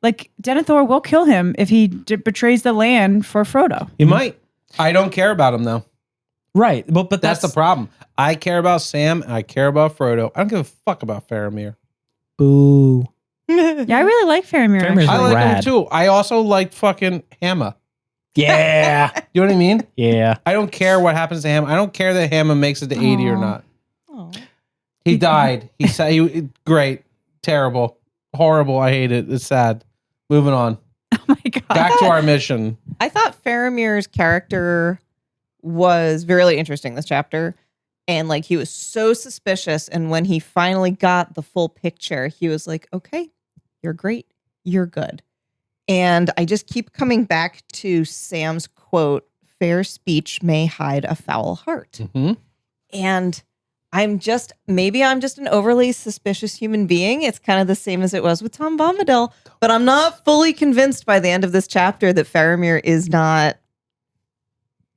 Like, Denethor will kill him if he betrays the land for Frodo. You might. I don't care about him though. Right. But That's the problem. I care about Sam and I care about Frodo. I don't give a fuck about Faramir. Boo. Yeah, I really like Faramir. Faramir's actually. I like him rad. too. I also like fucking Hamma. Yeah. You know what I mean? Yeah. I don't care what happens to him. I don't care that Hamma makes it to 80 or Aw. not. Oh. He died. He said he great, terrible, horrible. I hate it. It's sad. Moving on. Oh my god. Back to our mission. I thought Faramir's character was really interesting this chapter. And like he was so suspicious. And when he finally got the full picture, he was like, okay, you're great. You're good. And I just keep coming back to Sam's quote, fair speech may hide a foul heart. Mm-hmm. And maybe I'm just an overly suspicious human being. It's kind of the same as it was with Tom Bombadil, but I'm not fully convinced by the end of this chapter that Faramir is not.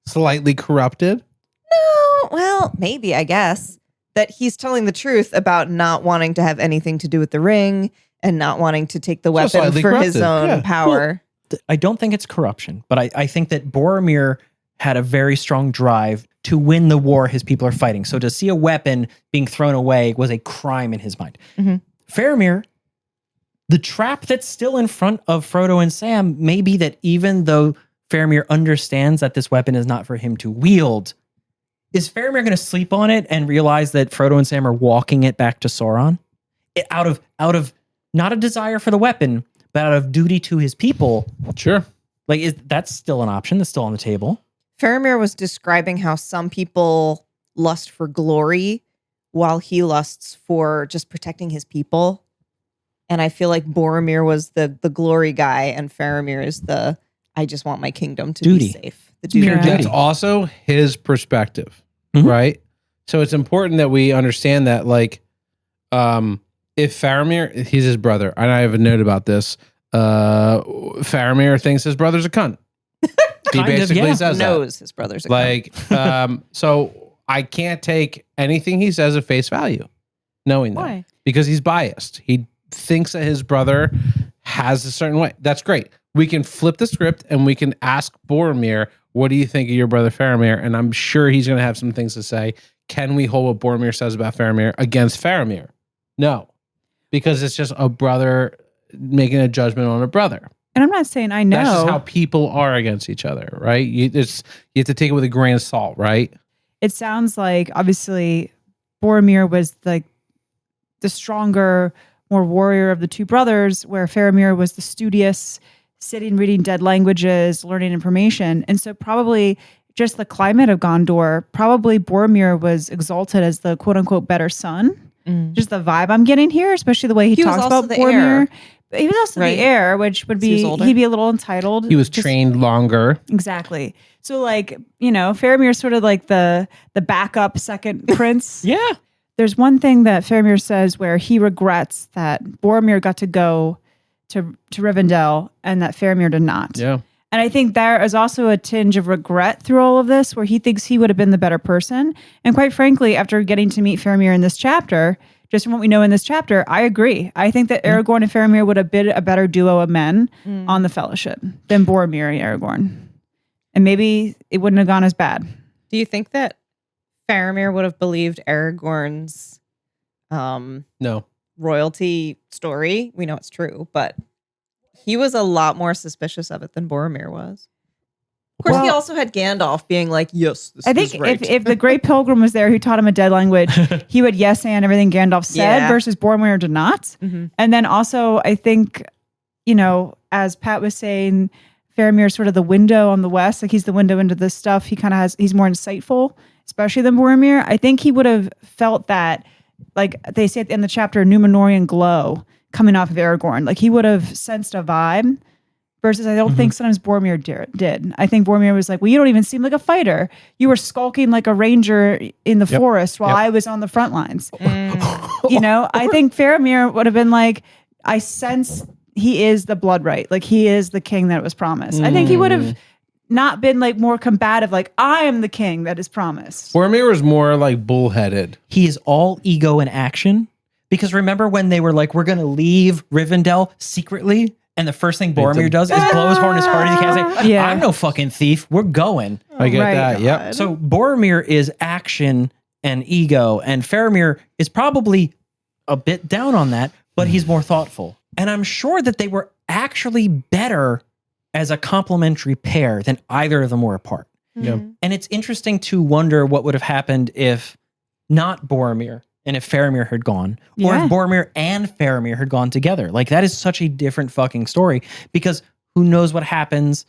Slightly corrupted. No, well, maybe, I guess. That he's telling the truth about not wanting to have anything to do with the ring and not wanting to take the weapon slightly for his corrupted, own yeah. power. I don't think it's corruption, but I think that Boromir had a very strong drive to win the war his people are fighting. So to see a weapon being thrown away was a crime in his mind. Mhm. Faramir, the trap that's still in front of Frodo and Sam may be that even though Faramir understands that this weapon is not for him to wield, is Faramir going to sleep on it and realize that Frodo and Sam are walking it back to Sauron? Out of not a desire for the weapon, but out of duty to his people. Sure. Like, that's still an option that's still on the table. Faramir was describing how some people lust for glory while he lusts for just protecting his people. And I feel like Boromir was the glory guy and Faramir is the, I just want my kingdom to Duty. be safe. The duty. Yeah. Duty. That's also his perspective, Mhm. right? So it's important that we understand that, like, if Faramir, he's his brother, and I have a note about this. Faramir thinks his brother's a cunt. He Kind of, basically yeah. says that. Knows his brother's a cunt. Like, so I can't take anything he says at face value, knowing that. Why? Because he's biased. He thinks that his brother has a certain way. That's great. We can flip the script and we can ask Boromir, what do you think of your brother Faramir? And I'm sure he's going to have some things to say. Can we hold what Boromir says about Faramir against Faramir? No. because it's just a brother making a judgment on a brother. And I'm not saying I know. That's just how people are against each other, right? You have to take it with a grain of salt, right? It sounds like obviously Boromir was like the stronger, more warrior of the two brothers, where Faramir was the studious, sitting, reading dead languages, learning information. And so probably just the climate of Gondor, probably Boromir was exalted as the quote unquote better son. Just the vibe I'm getting here, especially the way he talks about Boromir. Heir. He was also Right. the heir, which would be, he'd be a little entitled. He was trained longer. Exactly. So like, Faramir's sort of like the backup second prince. Yeah. There's one thing that Faramir says where he regrets that Boromir got to go to Rivendell and that Faramir did not. Yeah. And I think there is also a tinge of regret through all of this where he thinks he would have been the better person. And quite frankly, after getting to meet Faramir in this chapter, just from what we know in this chapter, I agree. I think that Aragorn and Faramir would have been a better duo of men on the Fellowship than Boromir and Aragorn. And maybe it wouldn't have gone as bad. Do you think that Faramir would have believed Aragorn's No. royalty story? We know it's true, but he was a lot more suspicious of it than Boromir was. Of course, he Well- also had Gandalf being like, yes, this I think is right. if the Great Pilgrim was there who taught him a dead language, he would yes and everything Gandalf said Yeah. versus Boromir did not. Mhm. And then also, I think, as Pat was saying, Faramir's sort of the window on the West. Like he's the window into this stuff. He's more insightful, especially than Boromir. I think he would have felt that, like they say at the end of the chapter, Numenorian glow coming off of Aragorn. Like he would have sensed a vibe. Versus, I don't think sometimes Boromir did. I think Boromir was like, well, you don't even seem like a fighter. You were skulking like a ranger in the forest while I was on the front lines. I think Faramir would have been like, I sense he is the blood right. Like he is the king that was promised. I think he would have not been like more combative, like I am the king that is promised. Boromir was more like bullheaded. He is all ego and action. Because remember when they were like, we're going to leave Rivendell secretly? And the first thing Boromir does is blow his horn as hard as he can. Say, Yeah. I'm no fucking thief. We're going. I get Right. that. Yep. So Boromir is action and ego. And Faramir is probably a bit down on that, but he's more thoughtful. And I'm sure that they were actually better as a complementary pair than either of them were apart. Yeah. And it's interesting to wonder what would have happened if not Boromir and if Faramir had gone, or Yeah. if Boromir and Faramir had gone together. Like that is such a different fucking story because who knows what happens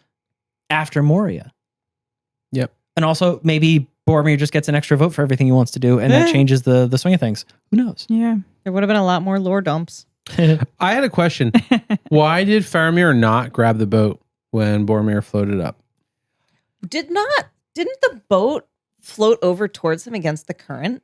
after Moria. Yep. And also maybe Boromir just gets an extra vote for everything he wants to do and that changes the swing of things. Who knows? Yeah. There would have been a lot more lore dumps. I had a question. Why did Faramir not grab the boat when Boromir floated up? Didn't the boat float over towards him against the current?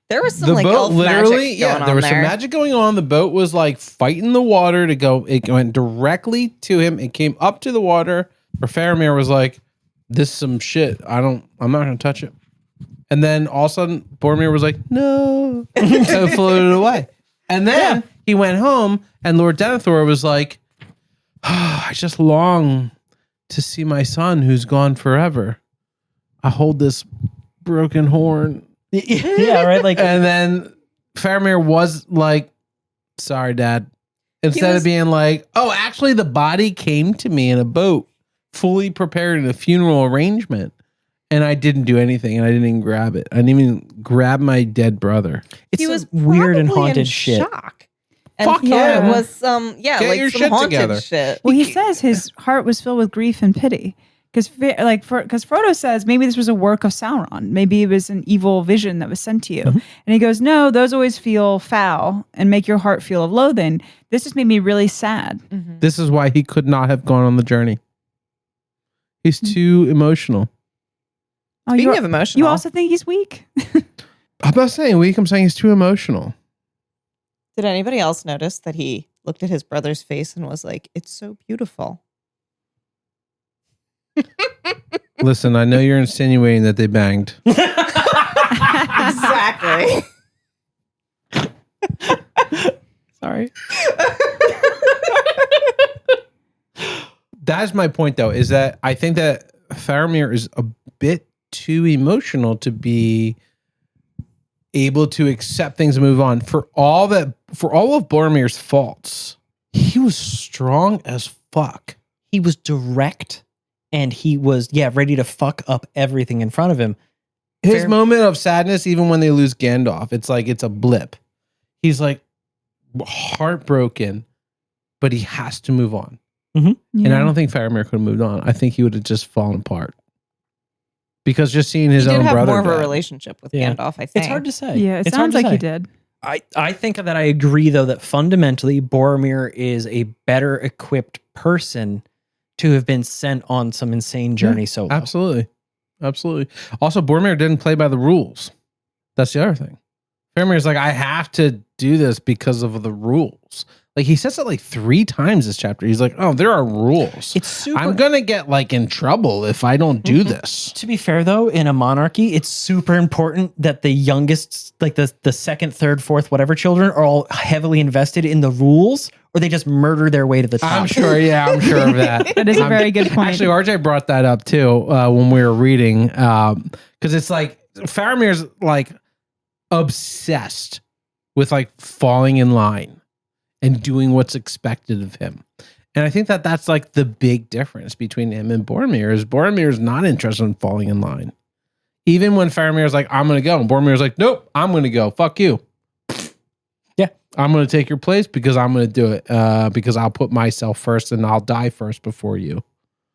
There was some elf magic going on there was there. some magic going on. The boat was like fighting the water to go. It went directly to him. It came up to the water. Where Faramir was like, "This is some shit. I'm not going to touch it." And then all of a sudden, Boromir was like, "No," and floated away. And then he went home, and Lord Denethor was like, "I just long to see my son who's gone forever. I hold this broken horn." Yeah, right. Like, And then Faramir was like, "Sorry, Dad." Instead of being like, "Oh, actually, the body came to me in a boat, fully prepared in a funeral arrangement, and I didn't do anything, and I didn't even grab it. I didn't even grab my dead brother." it's He some was weird and probably haunted in shit. shock. And Fuck he yeah. was some Get your some shit haunted together. shit. Well, he says his heart was filled with grief and pity. Because Frodo says maybe this was a work of Sauron. Maybe it was an evil vision that was sent to you. And he goes, no, those always feel foul and make your heart feel of loathing. This just made me really sad. This is why he could not have gone on the journey. He's too emotional. Oh, Speaking of emotional, you also think he's weak? I'm not saying weak. I'm saying he's too emotional. did anybody else notice that he looked at his brother's face and was like, "It's so beautiful"? Listen, I know you're insinuating that they banged. Exactly. Sorry. That's my point, though, is that I think that Faramir is a bit too emotional to be able to accept things and move on. For all of Boromir's faults, he was strong as fuck. He was direct, and he was ready to fuck up everything in front of him. His moment of sadness, even when they lose Gandalf, it's like it's a blip. He's like heartbroken, but he has to move on. Mm-hmm. And I don't think Faramir could have moved on. I think he would have just fallen apart. Because just seeing his own brother. He did have more of a die. relationship with Gandalf, I think. It's hard to say. Yeah, it It's sounds hard to like he say. did. I think that I agree, though, that fundamentally Boromir is a better equipped person to have been sent on some insane journey solo. Absolutely. Also, Boromir didn't play by the rules. That's the other thing. Faramir's like, I have to do this because of the rules. Like, he says it like 3 times this chapter. He's like, oh, there are rules. It's super. I'm going to get like in trouble if I don't do this. To be fair, though, in a monarchy, it's super important that the youngest, like the second, third, fourth, whatever children are all heavily invested in the rules, or they just murder their way to the top. I'm sure of that. That is a very good point. Actually, RJ brought that up too when we were reading, because it's like Faramir's like obsessed with like falling in line and doing what's expected of him. And I think that that's like the big difference between him and Boromir is Boromir's not interested in falling in line. Even when Faramir's like, I'm going to go. And Boromir's like, nope, I'm going to go. Fuck you. Yeah. I'm going to take your place because I'm going to do it because I'll put myself first and I'll die first before you.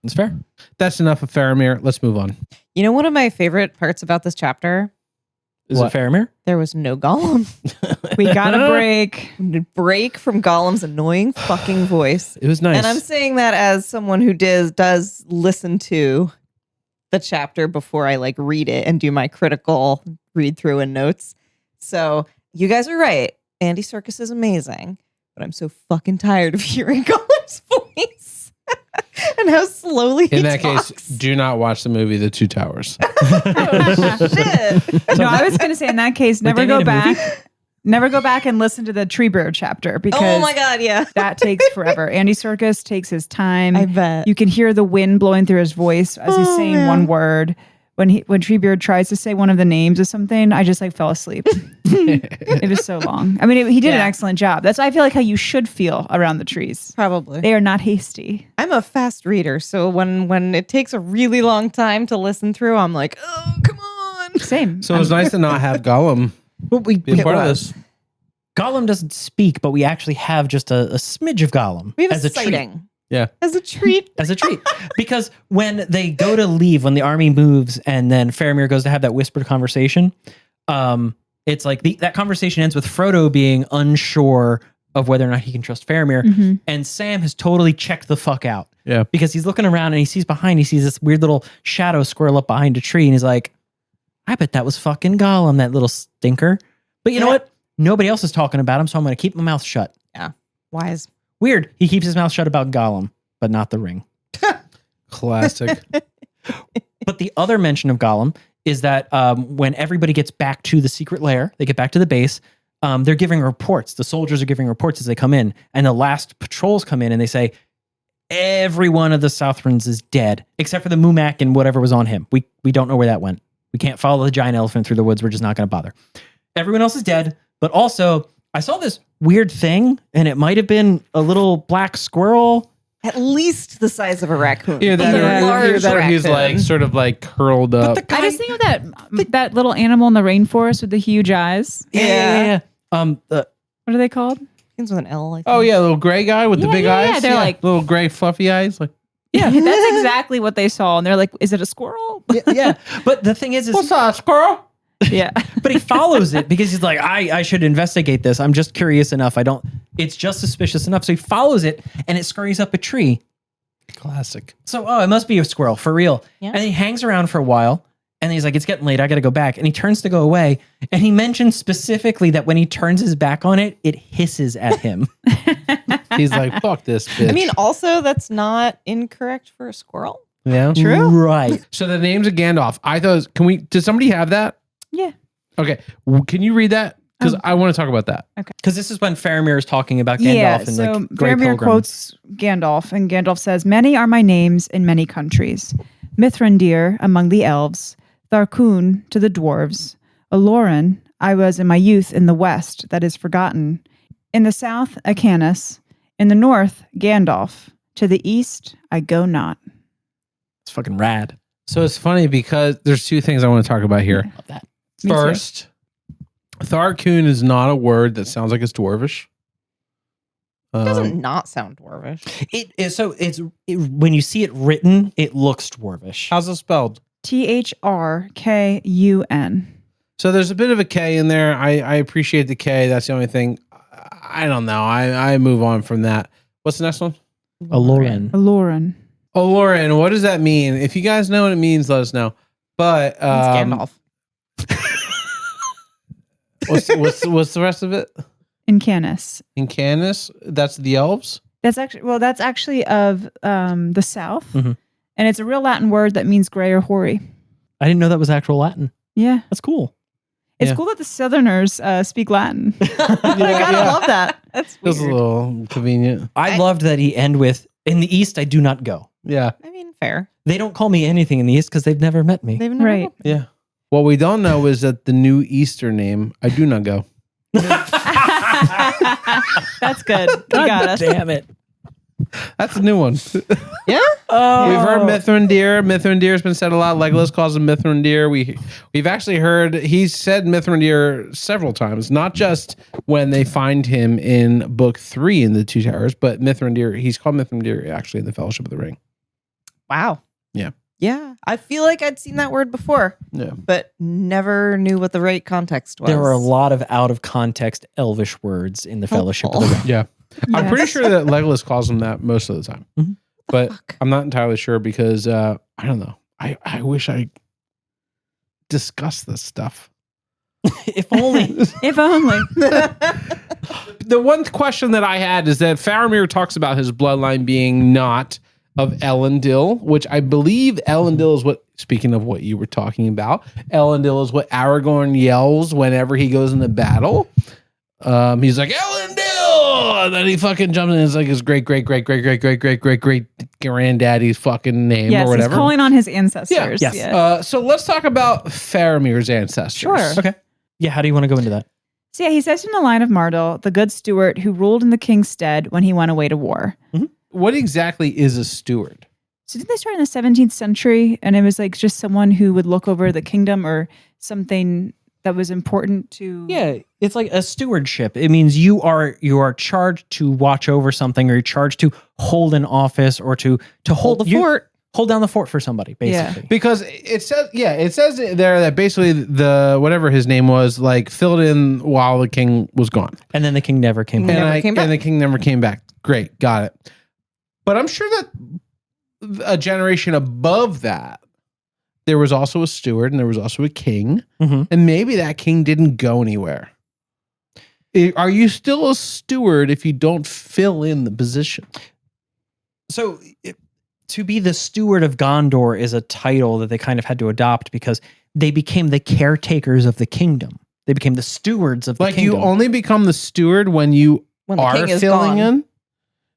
That's fair. That's enough of Faramir. Let's move on. You know, one of my favorite parts about this chapter? Is it Faramir? There was no Gollum. We got a break. Break from Gollum's annoying fucking voice. It was nice. And I'm saying that as someone who does listen to the chapter before I like read it and do my critical read through and notes. So you guys are right. Andy Serkis is amazing, but I'm so fucking tired of hearing Gollum's voice and how slowly he In that talks. case, do not watch the movie The Two Towers. Oh, shit. No, I was going to say in that case, Wait, never they go made a movie? back. Never go back and listen to the Treebeard chapter because Oh my God, yeah. that takes forever. Andy Serkis takes his time. I bet. You can hear the wind blowing through his voice as he's saying man. one word. When Treebeard tries to say one of the names of something, I just like fell asleep. It was so long. I mean, he did an Yeah. excellent job. I feel like how you should feel around the trees. Probably. They are not hasty. I'm a fast reader, so when it takes a really long time to listen through, I'm like, oh, come on. Same. So it was nice to not have Gollum be It part of was. this. Gollum doesn't speak, but we actually have just a smidge of Gollum We have as a a treat. sighting. Yeah. As a treat. As a treat. Because when they go to leave, when the army moves and then Faramir goes to have that whispered conversation, it's like that conversation ends with Frodo being unsure of whether or not he can trust Faramir. Mhm. And Sam has totally checked the fuck out. Yeah. Because he's looking around and he sees this weird little shadow squirrel up behind a tree. And he's like, I bet that was fucking Gollum, that little stinker. But you know what? Nobody else is talking about him, so I'm going to keep my mouth shut. Wise. Weird. He keeps his mouth shut about Gollum, but not the ring. Classic. But the other mention of Gollum is that when everybody gets back to the secret lair, they get back to the base, they're giving reports. The soldiers are giving reports as they come in. And the last patrols come in and they say, every one of the Southrons is dead, except for the Mumak and whatever was on him. We don't know where that went. We can't follow the giant elephant through the woods. We're just not going to bother. Everyone else is dead. But also, I saw this weird thing, and it might have been a little black squirrel. At least the size of a raccoon. Either that, Yeah. or, either that or he's raccoon. like sort of like curled up. But the guy, I just think of that little animal in the rainforest with the huge eyes. yeah. What are they called? Begins with an L, I think. Oh yeah, little gray guy with the Yeah, big yeah, eyes. yeah, they're like- little gray fluffy eyes. Like Yeah, that's exactly what they saw, and they're like, "Is it a squirrel?" yeah. But the thing is what's that, squirrel? Yeah, but he follows it because he's like, I should investigate this. I'm just curious enough. It's just suspicious enough. So he follows it and it scurries up a tree. Classic. So, it must be a squirrel for real. Yeah. And he hangs around for a while and he's like, it's getting late. I got to go back. And he turns to go away. And he mentions specifically that when he turns his back on it, it hisses at him. He's like, fuck this bitch. I mean, also, that's not incorrect for a squirrel. yeah. True. Right. So the names of Gandalf. I thought, did somebody have that? yeah. Okay. Can you read that? Because I want to talk about that. Because this is when Faramir is talking about Gandalf Yeah, and so like Grey Faramir Pilgrim. quotes Gandalf, and Gandalf says, "Many are my names in many countries. Mithrandir among the elves, Tharkun to the dwarves, Aloran I was in my youth in the west that is forgotten. In the south, Acanus. In the north, Gandalf. To the east, I go not. It's fucking rad. So it's funny because there's two things I want to talk about here. Love that. Me too. First, Tharkoon is not a word that sounds like it's dwarvish. It doesn't not sound dwarvish. It is when you see it written, it looks dwarvish. How's it spelled? THRKUN. So there's a bit of a K in there. I appreciate the K. That's the only thing. I don't know. I move on from that. What's the next one? Aloran. Aloran. Oh, Lauren, what does that mean? If you guys know what it means, let us know. But It's Gandalf. what's the rest of it? In Canis. In Canis, that's the elves. That's actually of the south. Mhm. And it's a real Latin word that means gray or hoary. I didn't know that was actual Latin. Yeah. That's cool. It's Yeah. cool that the Southerners speak Latin. I gotta yeah. love that. That's Feels a weird. little convenient. I loved that he end with, in the East, I do not go. Yeah, I mean, fair. They don't call me anything in the East because they've never met me. They've never Right. met me. yeah. What we don't know is that the new Easter name, I do not go. That's good. You God got us. damn it. That's a new one. Yeah? Oh. We've heard Mithrandir. Mithrandir's been said a lot. Legolas calls him Mithrandir. We've actually heard he's said Mithrandir several times, not just when they find him in book 3 in the Two Towers, but Mithrandir. He's called Mithrandir actually in the Fellowship of the Ring. Wow. Yeah. Yeah. I feel like I'd seen that word before, Yeah. but never knew what the right context was. There were a lot of out of context Elvish words in the Fellowship of the Ring. Yeah. I'm Yes. pretty sure that Legolas calls him that most of the time, Mhm. but Fuck. I'm not entirely sure because I don't know. I wish I discussed this stuff. If only. If only. The one question that I had is that Faramir talks about his bloodline being not of Elendil, which I believe Elendil is what, speaking of what you were talking about, Elendil is what Aragorn yells whenever he goes into battle. He's like, Elendil! And then he fucking jumps in and it's like his great granddaddy's fucking name Yes, or whatever. he's calling on his ancestors. Yes. Yeah. So let's talk about Faramir's ancestors. Sure. Okay. Yeah, how do you want to go into that? So yeah, he says from the line of Mardel, the good steward who ruled in the king's stead when he went away to war. What exactly is a steward? So didn't they start in the 17th century? And it was like just someone who would look over the kingdom or something that was important to... Yeah, it's like a stewardship. It means you are charged to watch over something, or you're charged to hold an office, or to hold the fort. Hold down the fort for somebody, basically. Because it says there that basically the whatever his name was like filled in while the king was gone. And then the king never came back. Never came back. And the king never came back. Great, got it. But I'm sure that a generation above that, there was also a steward and there was also a king. Mhm. And maybe that king didn't go anywhere. Are you still a steward if you don't fill in the position? So to be the steward of Gondor is a title that they kind of had to adopt because they became the caretakers of the kingdom. They became the stewards of the Like kingdom. you only become the steward when you When the are king is filling gone. in.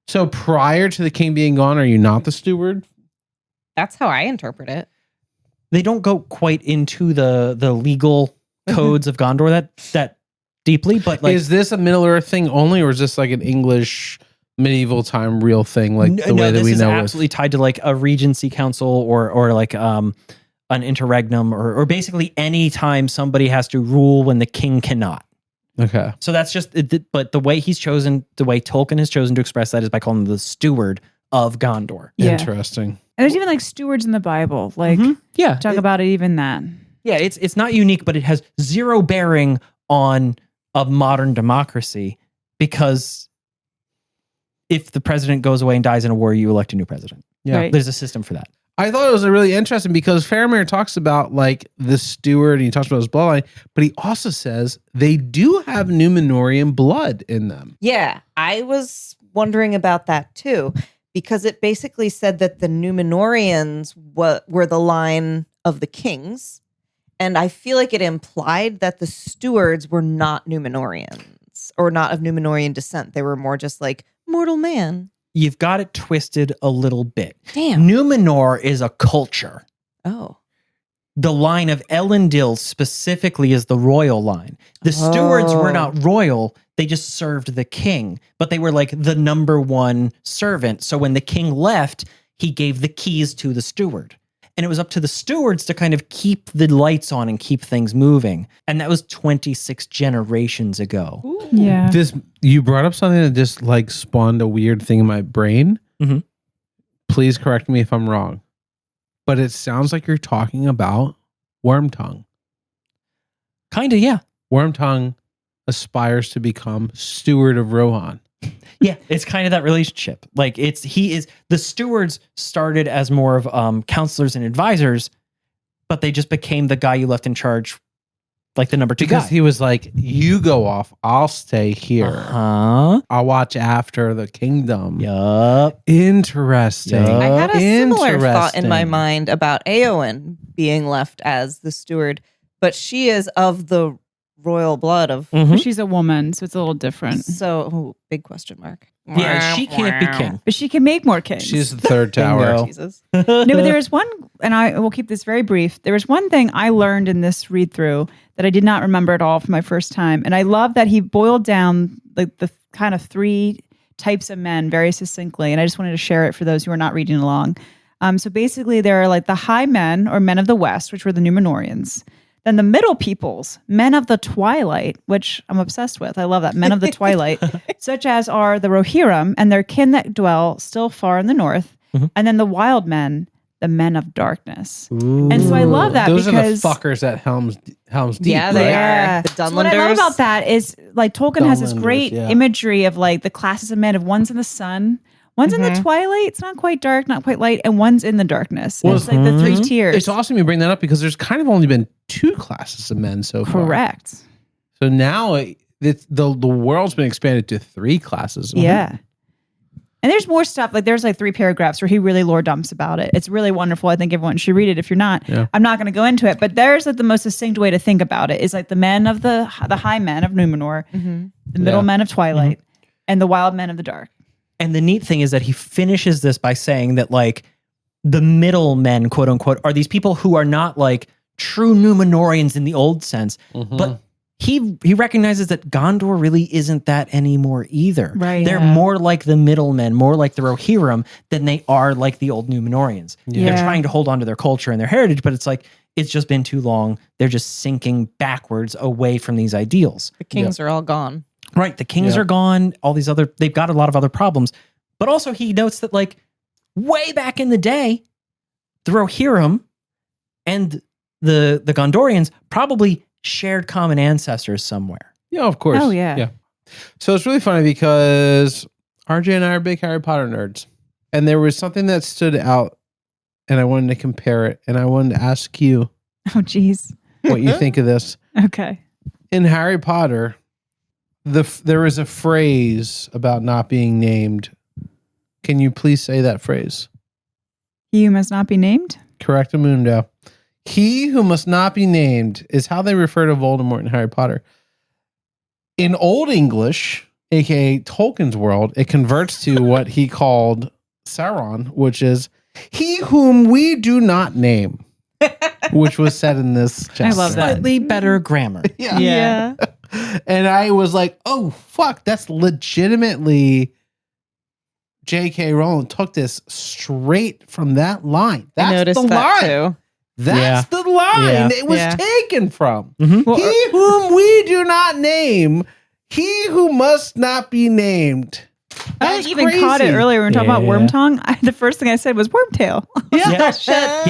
So prior to the king being gone, are you not the steward? That's how I interpret it. They don't go quite into the legal codes of Gondor that deeply, but like Is this a Middle Earth thing only, or is this like an English medieval time real thing, like the way that this we is know absolutely tied to like a regency council or like an interregnum or basically any time somebody has to rule when the king cannot. with? Okay. So that's just but the way he's chosen, the way Tolkien has chosen to express that is by calling him the steward of Gondor. Yeah. Interesting. And there's even like stewards in the Bible. Like, Yeah. talk about it even that. Yeah, it's not unique, but it has zero bearing on a modern democracy because if the president goes away and dies in a war, you elect a new president. Yeah. Right. There's a system for that. I thought it was really interesting because Faramir talks about like the steward and he talks about his bloodline, but he also says they do have Numenorian blood in them. Yeah, I was wondering about that too, because it basically said that the Numenorians were the line of the kings. And I feel like it implied that the stewards were not Numenorians or not of Numenorian descent. They were more just like mortal man. You've got it twisted a little bit. Damn. Numenor is a culture. Oh. the line of Elendil specifically is the royal line. The stewards were not royal. They just served the king, but they were like the number one servant. So when the king left, he gave the keys to the steward. And it was up to the stewards to kind of keep the lights on and keep things moving. And that was 26 generations ago. Yeah. You brought up something that just like spawned a weird thing in my brain. Mhm. Please correct me if I'm wrong, but it sounds like you're talking about Wormtongue. Kind of, yeah. Wormtongue aspires to become steward of Rohan. Yeah, it's kind of that relationship. Like the stewards started as more of counselors and advisors, but they just became the guy you left in charge, like the number two Because guy. he was like, you go off, I'll stay here. Huh? I'll watch after the kingdom. Yup. Interesting. Yup. I had a similar thought in my Interesting. mind about Eowyn being left as the steward, but she is of the royal blood of. Mhm. She's a woman, so it's a little different. So, big question mark. Yeah, she can't be king. But she can make more kings. She's the third tower. Bingo. Jesus. No, but there was one, and I will keep this very brief. There was one thing I learned in this read through that I did not remember at all from my first time. And I love that he boiled down like the kind of three types of men very succinctly. And I just wanted to share it for those who are not reading along. So basically, there are like the high men or men of the West, which were the Numenorians. Then the middle peoples, men of the twilight, which I'm obsessed with. I love that. Men of the twilight, such as are the Rohirrim and their kin that dwell still far in the north. Mhm. And then the wild men, the men of darkness. And so I love that Those because are the fuckers at Helm's Deep. Yeah, they right? are. The So what I love Dunlanders. about that is like Tolkien has this Dunlanders, great yeah. imagery of like the classes of men of one's in the sun, one's in the twilight, it's not quite dark, not quite light, and one's in the darkness. Well, It's like the three It's tiers. awesome you bring that up because there's kind of only been two classes of men so far. Correct. So now the world's been expanded to three classes. Yeah. And there's more stuff. Like there's like 3 paragraphs where he really lore dumps about it. It's really wonderful. I think everyone should read it. If you're not, Yeah. I'm not going to go into it. But there's like the most succinct way to think about it is like the men of the high men of Numenor, the middle Yeah. men of Twilight, and the wild men of the dark. And the neat thing is that he finishes this by saying that like the middle men, quote unquote, are these people who are not like true Numenorians in the old sense, but he recognizes that Gondor really isn't that anymore either. Right. They're Yeah. more like the middlemen, more like the Rohirrim than they are like the old Numenorians. Yeah. They're trying to hold on to their culture and their heritage, but it's like it's just been too long. They're just sinking backwards away from these ideals. The kings are all gone. Right. The kings Yeah. are gone. All these they've got a lot of other problems. But also he notes that like way back in the day, the Rohirrim and the Gondorians probably shared common ancestors somewhere. Yeah, of course. Oh, yeah. Yeah. So it's really funny because RJ and I are big Harry Potter nerds. And there was something that stood out and I wanted to compare it. And I wanted to ask you Oh, geez. what you think of this. Okay. In Harry Potter, there is a phrase about not being named. Can you please say that phrase? He who must not be named. Correctamundo. He who must not be named is how they refer to Voldemort in Harry Potter. In Old English, aka Tolkien's world, it converts to what he called Sauron, which is he whom we do not name, which was said in this chapter. I love that. Slightly better grammar. Yeah. And I was like, oh, fuck, that's legitimately J.K. Rowling took this straight from that line. That's I noticed the that line. too. That's the line Yeah. it was Yeah. taken from. Mhm. Well, He whom we do not name, he who must not be named. I That's even caught it crazy. earlier when we were talking about Yeah. Wormtongue. The first thing I said was Wormtail. Yeah.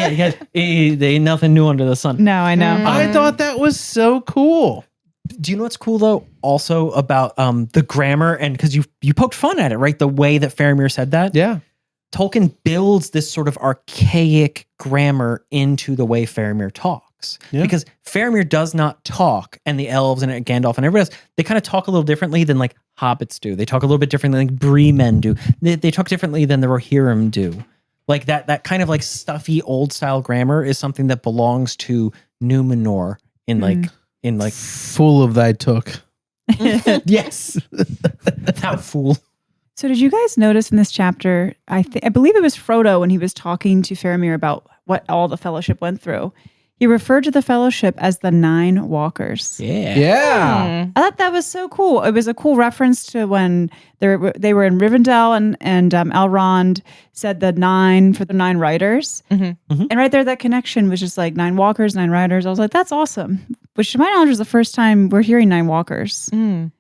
Yeah. They ain't nothing new under the sun. No, I know. I thought that was so cool. Do you know what's cool though? Also about the grammar and because you poked fun at it, right? The way that Faramir said that. Yeah. Tolkien builds this sort of archaic grammar into the way Faramir talks. Yeah. Because Faramir does not talk, and the elves and Gandalf and everybody else, they kind of talk a little differently than like hobbits do. They talk a little bit differently than like Bree men do. They talk differently than the Rohirrim do. Like that kind of like stuffy old style grammar is something that belongs to Numenor in like Full of thy took. yes. That fool. So did you guys notice in this chapter, I believe it was Frodo when he was talking to Faramir about what all the fellowship went through. He referred to the fellowship as the 9 Walkers. Yeah. Hmm. I thought that was so cool. It was a cool reference to when they were in Rivendell and Elrond said the 9 for the 9 riders. Mhm. And right there, that connection was just like 9 walkers, 9 riders. I was like, that's awesome. Which to my knowledge was the first time we're hearing 9 walkers. Mm.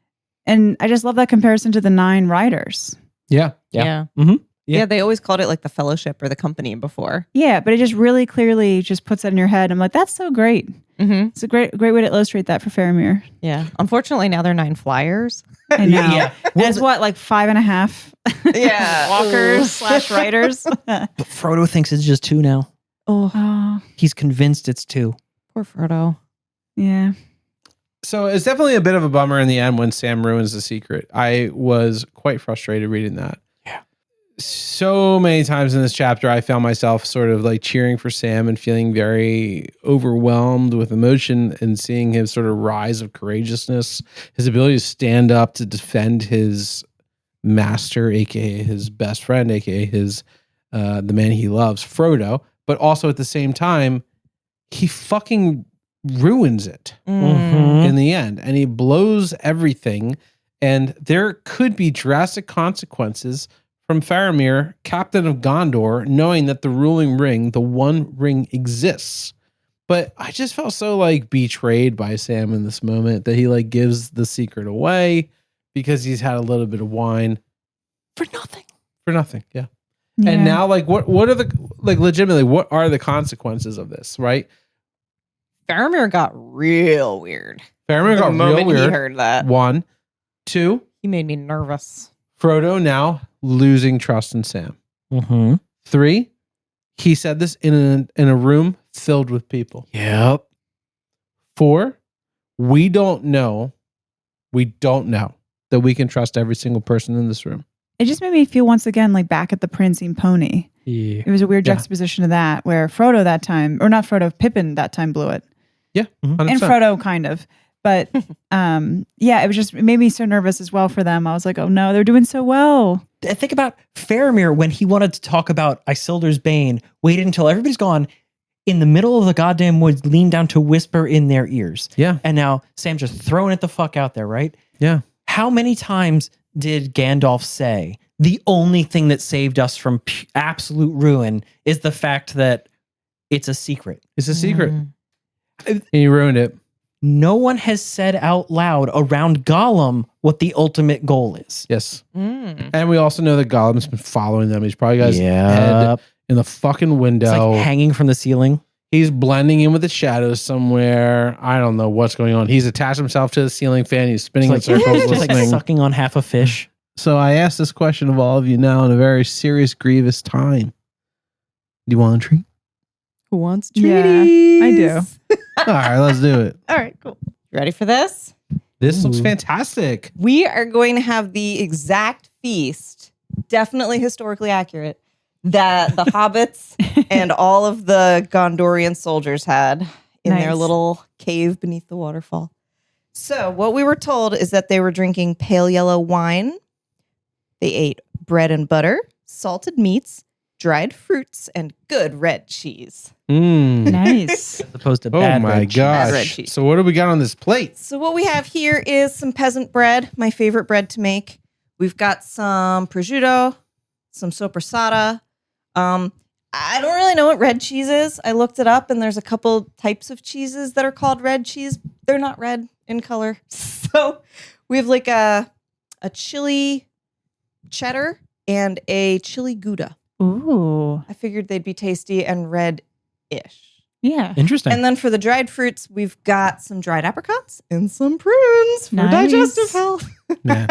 And I just love that comparison to the 9 riders. Yeah. Yeah. Yeah. Mhm. Yeah. Yeah, they always called it like the fellowship or the company before. Yeah, but it just really clearly just puts that in your head. I'm like, that's so great. Mm-hmm. It's a great way to illustrate that for Faramir. Yeah. Unfortunately, now they're 9 flyers. I know. Yeah. There's what, like 5.5 Yeah. walkers / riders? But Frodo thinks it's just 2 now. Oh, He's convinced it's 2. Poor Frodo. yeah. So it's definitely a bit of a bummer in the end when Sam ruins the secret. I was quite frustrated reading that. Yeah. So many times in this chapter, I found myself sort of like cheering for Sam and feeling very overwhelmed with emotion and seeing his sort of rise of courageousness, his ability to stand up to defend his master, aka his best friend, aka his the man he loves, Frodo. But also at the same time, he fucking ruins it in the end, and he blows everything, and there could be drastic consequences from Faramir, captain of Gondor, knowing that the ruling ring, the One Ring, exists. But I just felt so like betrayed by Sam in this moment that he like gives the secret away because he's had a little bit of wine For nothing. for nothing. Yeah. Yeah. And now like what are the like legitimately what are the consequences of this, right? Faramir got real weird. Faramir The got real moment weird. he heard that. 1, 2, He made me nervous. Frodo now losing trust in Sam. Mm-hmm. 3, he said this in a room filled with people. Yep. 4, we don't know that we can trust every single person in this room. It just made me feel once again like back at the Prancing Pony. Yeah. It was a weird Yeah. juxtaposition of that, where Frodo that time, or not Frodo, Pippin that time blew it. 100%. And Frodo kind of. But yeah, it made me so nervous as well for them. I was like, oh no, they're doing so well. Think about Faramir when he wanted to talk about Isildur's Bane, waited until everybody's gone, in the middle of the goddamn woods, leaned down to whisper in their ears. Yeah. And now Sam just throwing it the fuck out there, right? Yeah. How many times did Gandalf say, the only thing that saved us from absolute ruin is the fact that it's a secret? It's a secret. Mm. And you ruined it. No one has said out loud around Gollum what the ultimate goal is. Yes. Mm. And we also know that Gollum's been following them. He's probably got his head Yep. in the fucking It's window. like hanging from the ceiling. He's blending in with the shadows somewhere. I don't know what's going on. He's attached himself to the ceiling fan. He's spinning in circles just like listening. sucking on half a fish. So I ask this question of all of you now in a very serious, grievous time. Do you want a treat? Who wants Yeah, treaties? I do. All right, let's do it. All right, cool. Ready for this? This looks Ooh. fantastic. We are going to have the exact feast, definitely historically accurate, that the hobbits and all of the Gondorian soldiers had in their Nice. little cave beneath the waterfall. So, what we were told is that they were drinking pale yellow wine. They ate bread and butter, salted meats, dried fruits, and good red cheese. Nice. As opposed to Oh bad my red cheese. Bad red gosh. cheese. So what do we got on this plate? So what we have here is some peasant bread, my favorite bread to make. We've got some prosciutto, some sopressata. I don't really know what red cheese is. I looked it up, and there's a couple types of cheeses that are called red cheese. They're not red in color. So we have like a chili cheddar and a chili Gouda. Ooh. I figured they'd be tasty and red-ish. Yeah. Interesting. And then for the dried fruits, we've got some dried apricots and some prunes for Nice. digestive health. Man,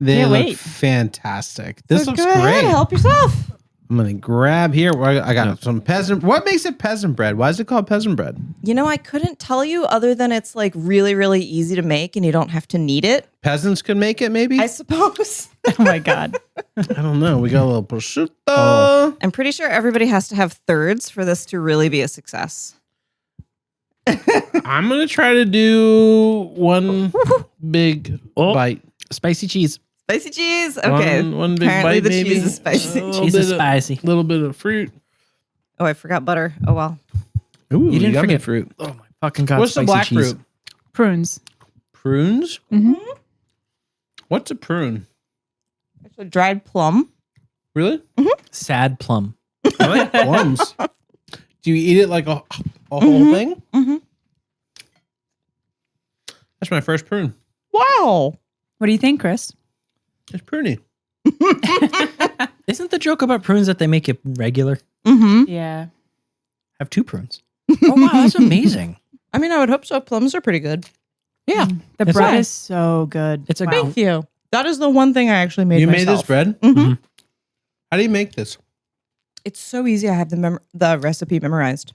they Can't look wait. fantastic. This So looks go ahead, great. help yourself. I'm going to grab here. I got some peasant. What makes it peasant bread? Why is it called peasant bread? You know, I couldn't tell you other than it's like really, really easy to make and you don't have to knead it. Peasants could make it, maybe? I suppose. Oh my God. I don't know. We got a little prosciutto. Oh. I'm pretty sure everybody has to have thirds for this to really be a success. I'm going to try to do one big Oh. bite. Spicy cheese. Spicy cheese. Okay. One big Apparently bite, the maybe. cheese is spicy. A little Cheese bit is of- spicy. little bit of fruit. Oh, I forgot butter. Oh, well. Ooh, You didn't yummy forget fruit. Oh my fucking god! What's the spicy black cheese. fruit? Prunes. Prunes? Mm-hmm. What's a prune? It's a dried plum. Really? Sad plum. I like plums. Do you eat it like a whole thing? Mm-hmm. That's my first prune. Wow. What do you think, Chris? It's pruny. Isn't the joke about prunes that they make it regular? Mm-hmm. Yeah. Have 2 prunes. Oh wow, that's amazing. I mean, I would hope so. Plums are pretty good. Yeah, The It's bread nice. is so good. it's a Wow. Thank you. That is the one thing I actually made You made myself. this bread? Mm-hmm. How do you make this? It's so easy. I have the recipe memorized.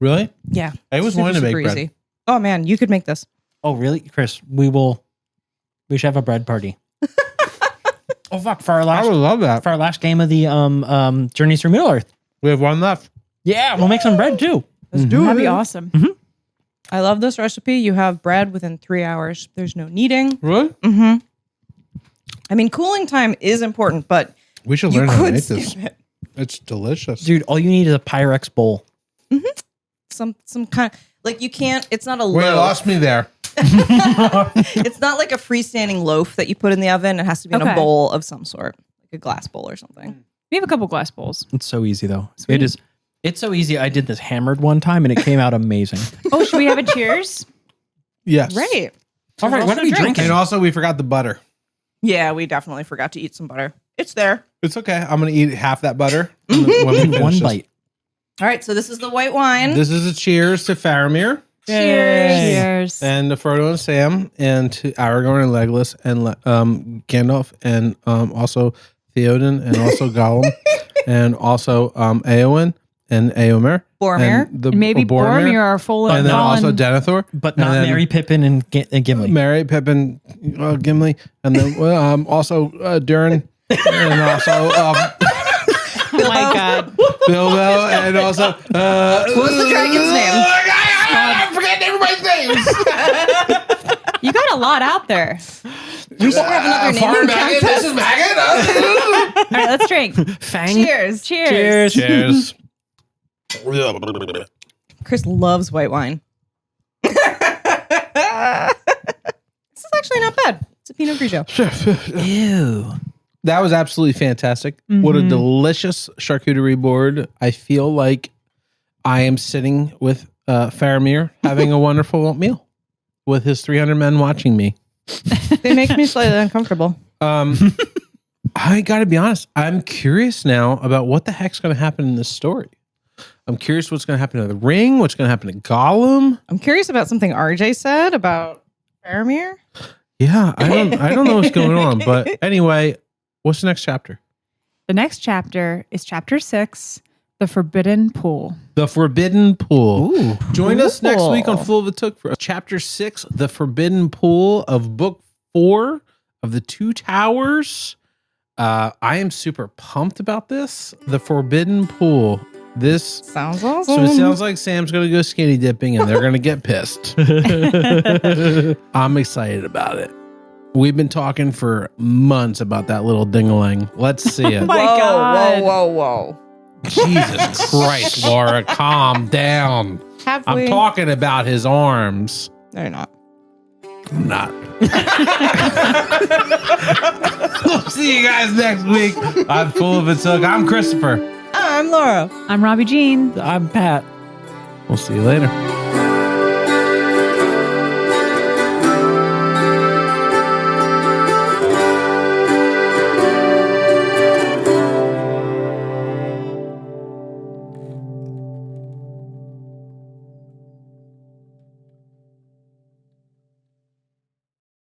Really? Yeah. I always Super, wanted to make super bread. easy. Oh man, you could make this. Oh really, Chris? We should have a bread party. Oh fuck! For our I last would love that. for our last game of the Journeys Through Middle Earth. We have one left. Yeah, we'll make some bread too. Let's do That'd it. be awesome. I love this recipe. You have bread within 3 hours. There's no kneading. Really? Mm-hmm. I mean, cooling time is important, but We should you learn how to could make this. skip it. It's delicious. Dude, all you need is a Pyrex bowl. Some kind like you can't. It's not a Wait, you loaf. lost me there. It's not like a freestanding loaf that you put in the oven. It has to be in a Okay. bowl of some sort, like a glass bowl or something. We have a couple glass bowls. It's so easy though. It is. It's so easy. I did this hammered one time and it came out amazing. Oh, should we have a cheers? Yes. Right. All right, what are we drinking? And also, we forgot the butter. Yeah, we definitely forgot to eat some butter. It's there. It's okay. I'm going to eat half that butter. when we finish One this. bite. All right, so this is the white wine. This is a cheers to Faramir Cheers. and to Frodo and Sam and to Aragorn and Legolas and Gandalf and also Theoden and also Gollum and also Eowyn and Eomer. Boromir. And, the, And maybe Boromir are full of And then also fallen. Denethor. But And not then- Merry, Pippin, and Gimli. Merry, Pippin, Gimli, and then also Durin, and also Oh my God. Bilbo, and also What's the dragon's name? I'm forgetting everybody's names. You got a lot out there. We should have another Farm naming Maggot, contest. this is Maggot. All right, let's drink. Fang. Cheers. Cheers. Cheers. Chris loves white wine. This is actually not bad. It's a Pinot Grigio. Ew. That was absolutely fantastic. What a delicious charcuterie board. I feel like I am sitting with Faramir having a wonderful meal with his 300 men watching me. They make me slightly uncomfortable. I got to be honest. I'm curious now about what the heck's going to happen in this story. I'm curious what's going to happen to the ring, what's going to happen to Gollum. I'm curious about something RJ said about Faramir. Yeah, I don't know what's going on, but anyway, what's the next chapter? The next chapter is chapter 6, The Forbidden Pool. The Forbidden Pool. Ooh. Join us next Cool. week on Full of the Took for chapter 6, The Forbidden Pool of book 4 of the Two Towers. I am super pumped about this. The Forbidden Pool. This Sounds awesome. so it sounds like Sam's gonna go skinny dipping and they're gonna get pissed. I'm excited about it. We've been talking for months about that little ding-a-ling. Let's see it. my God. Whoa. Jesus Christ, Laura, calm down. Have I'm we? talking about his arms. No, you're not. I'm not. We'll see you guys next week. I'm Full of It Took. I'm Christopher. I'm Laura. I'm Robbie Jean. I'm Pat. We'll see you later.